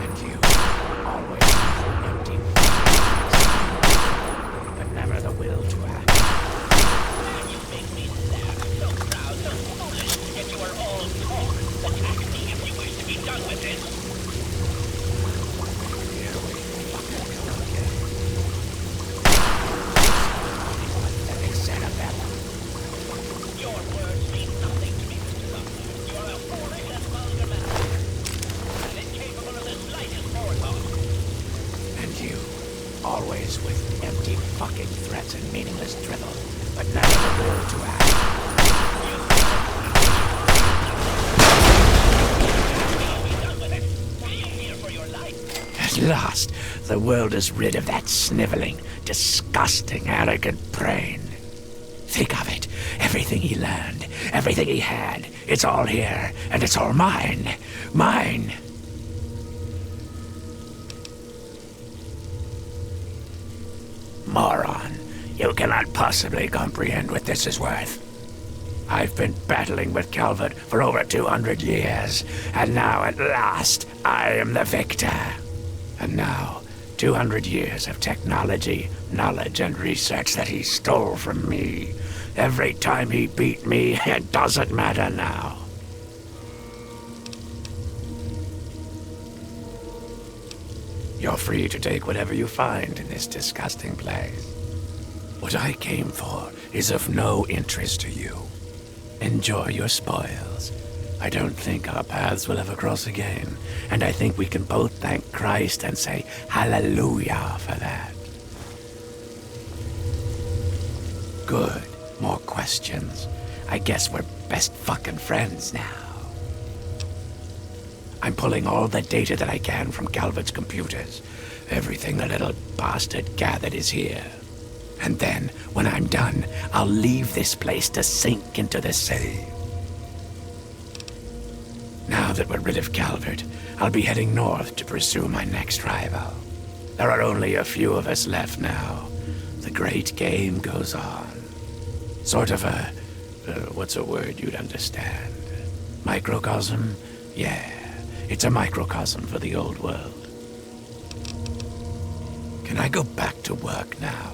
And you, always empty but never the will to act. You make me laugh. So proud, so foolish. Yet you are all talk. Attack me if you wish to be done with this. Here we fucking go again. Pathetic cerebellum. Your words mean nothing to me, Mr. Lockhart. You are a foolish and vulgar man. And incapable of the slightest forethought. And you, always with empty fucking threats and meaningless drivel, but never the will to act. At last, the world is rid of that sniveling, disgusting, arrogant brain. Think of it. Everything he learned, everything he had, it's all here, and it's all mine. Mine. Moron. You cannot possibly comprehend what this is worth. I've been battling with Calvert for over 200 years, and now at last, I am the victor. And now, 200 years of technology, knowledge, and research that he stole from me. Every time he beat me, it doesn't matter now. You're free to take whatever you find in this disgusting place. What I came for is of no interest to you. Enjoy your spoils. I don't think our paths will ever cross again, and I think we can both thank Christ and say hallelujah for that. Good. More questions. I guess we're best fucking friends now. I'm pulling all the data that I can from Calvert's computers. Everything the little bastard gathered is here. And then, when I'm done, I'll leave this place to sink into the sea. Now that we're rid of Calvert, I'll be heading north to pursue my next rival. There are only a few of us left now. The great game goes on. Sort of a... what's a word you'd understand? Microcosm? Yeah, it's a microcosm for the old world. Can I go back to work now?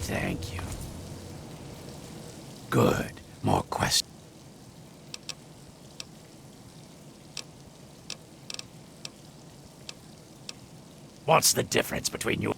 Thank you. Good. More questions. What's the difference between you?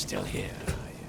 still here, are you?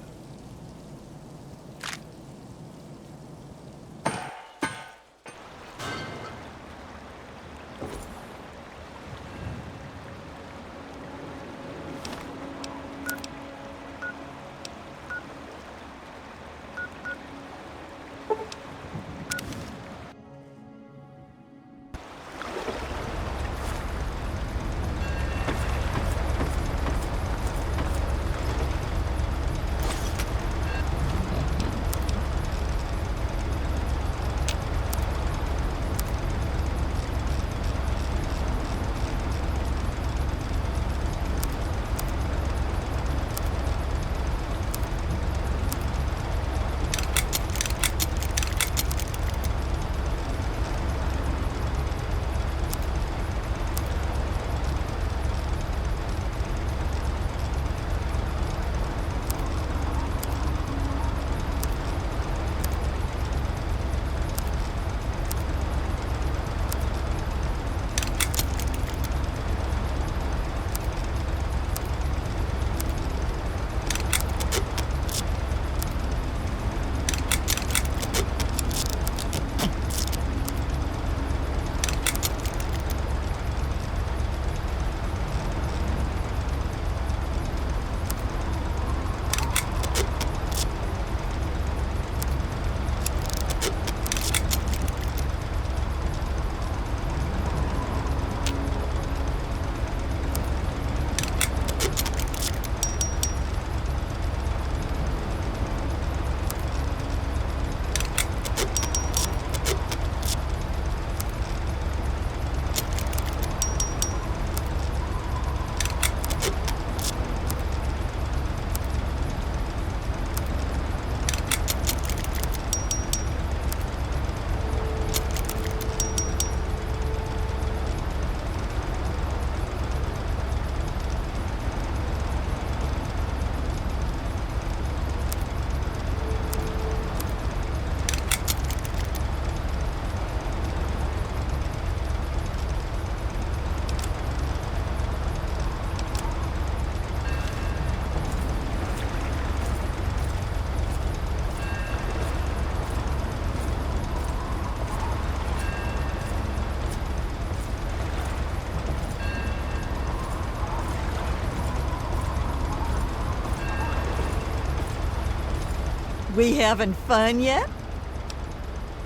We having fun yet?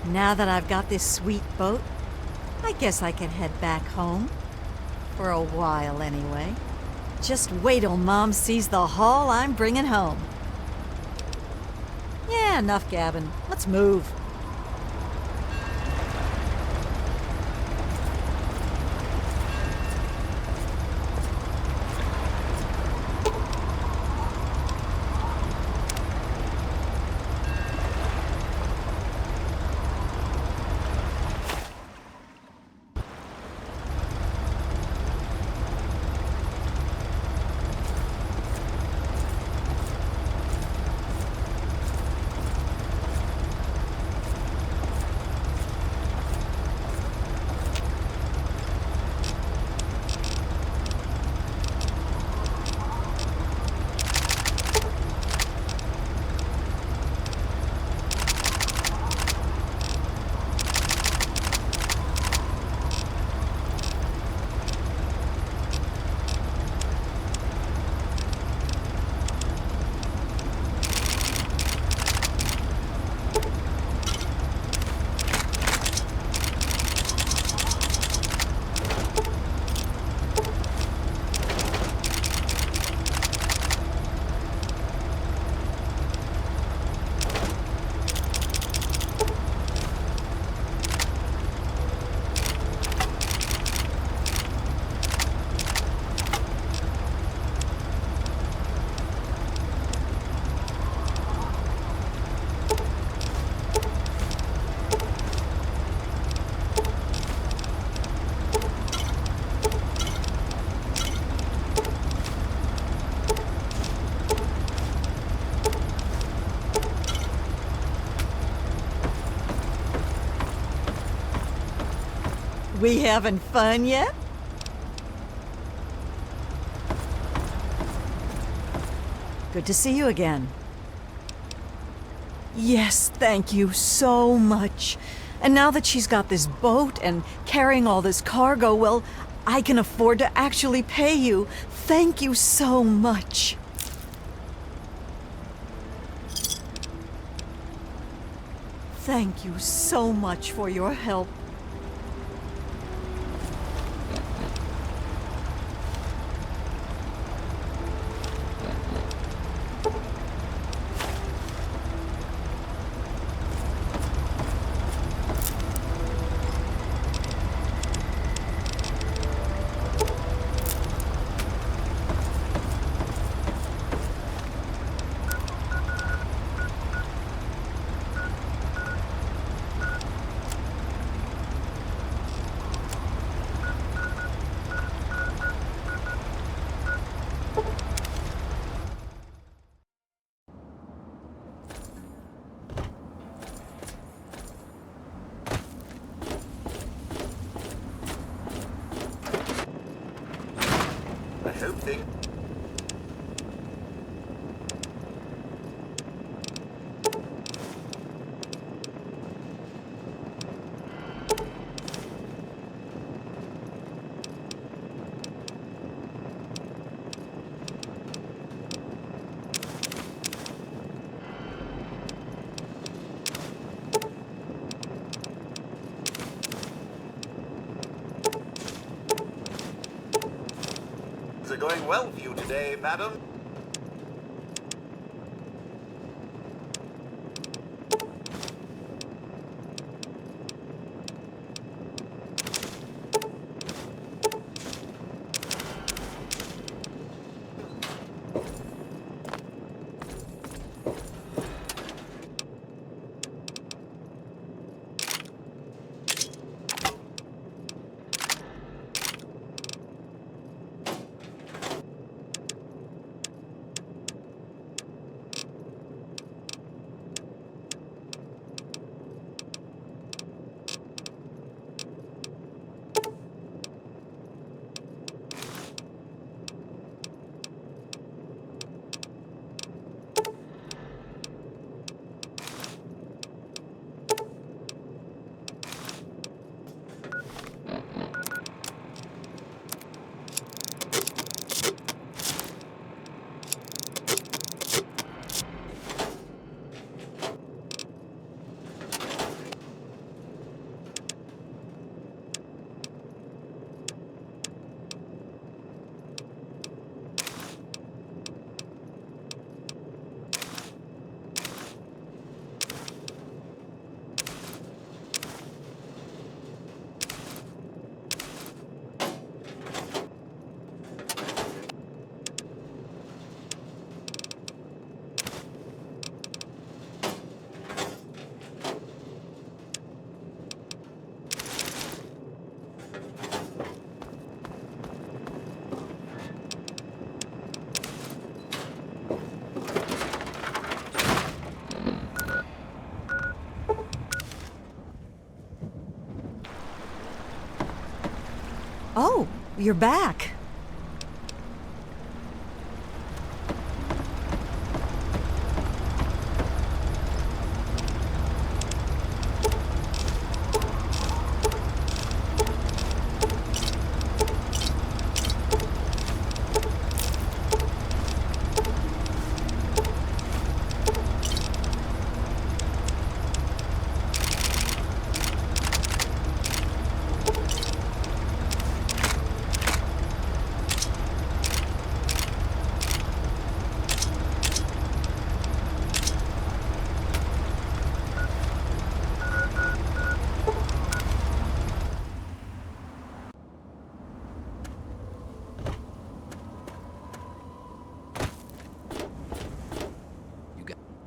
Now that I've got this sweet boat, I guess I can head back home. For a while, anyway. Just wait till Mom sees the haul I'm bringing home. Yeah, enough gabbing. Let's move. We having fun yet? Good to see you again. Yes, thank you so much. And now that she's got this boat and carrying all this cargo, well, I can afford to actually pay you. Thank you so much. Thank you so much for your help. I hope they... Is it going well for you today, madam? Oh, you're back.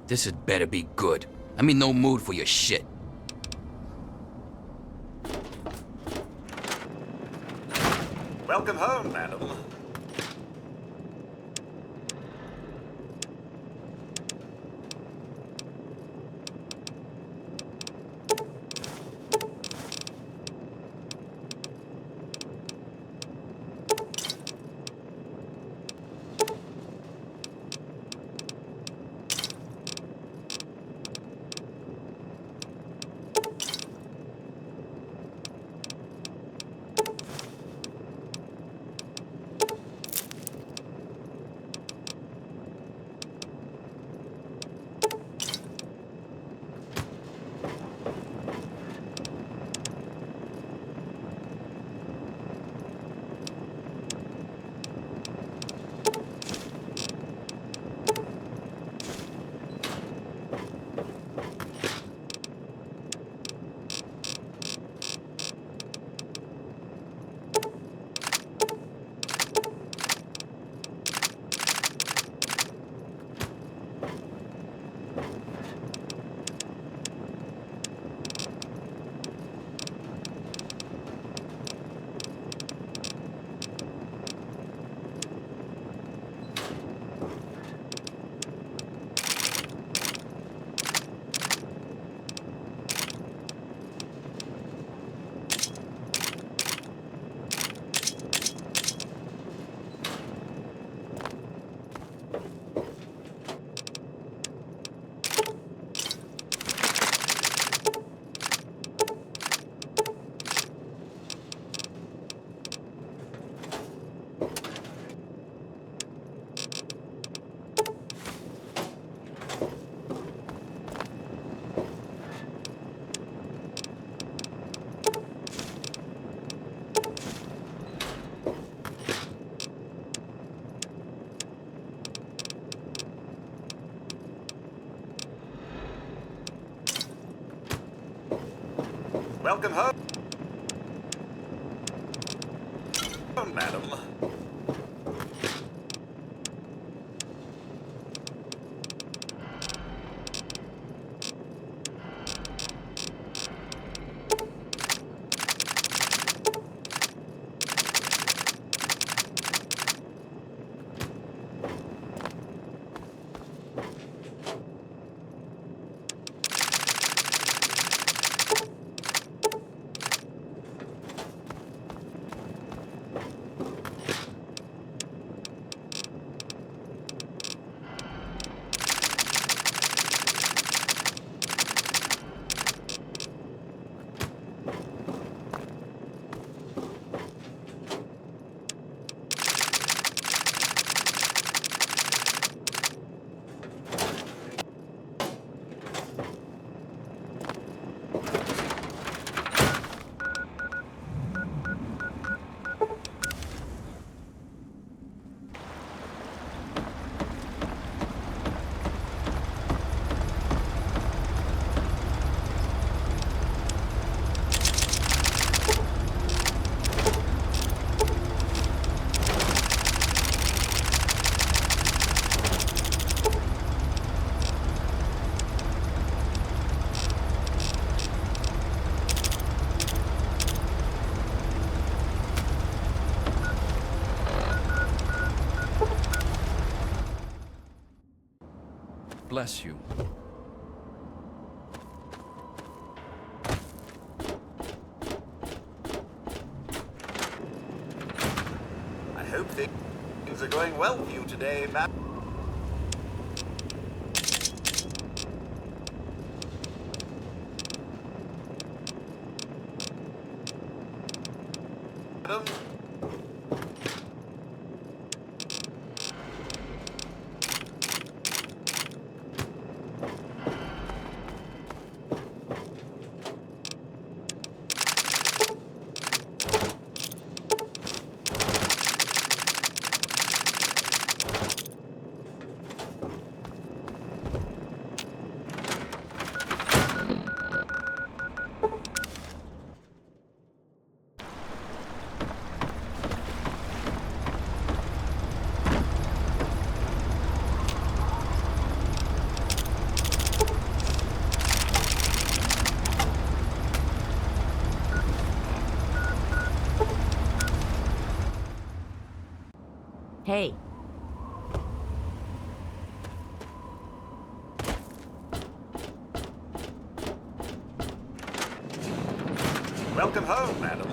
This had better be good. I'm in no mood for your shit. Welcome home, madam. Welcome home. Madam. Bless you. I hope things are going well for you today, madam. Hey. Welcome home, madam.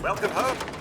Welcome home.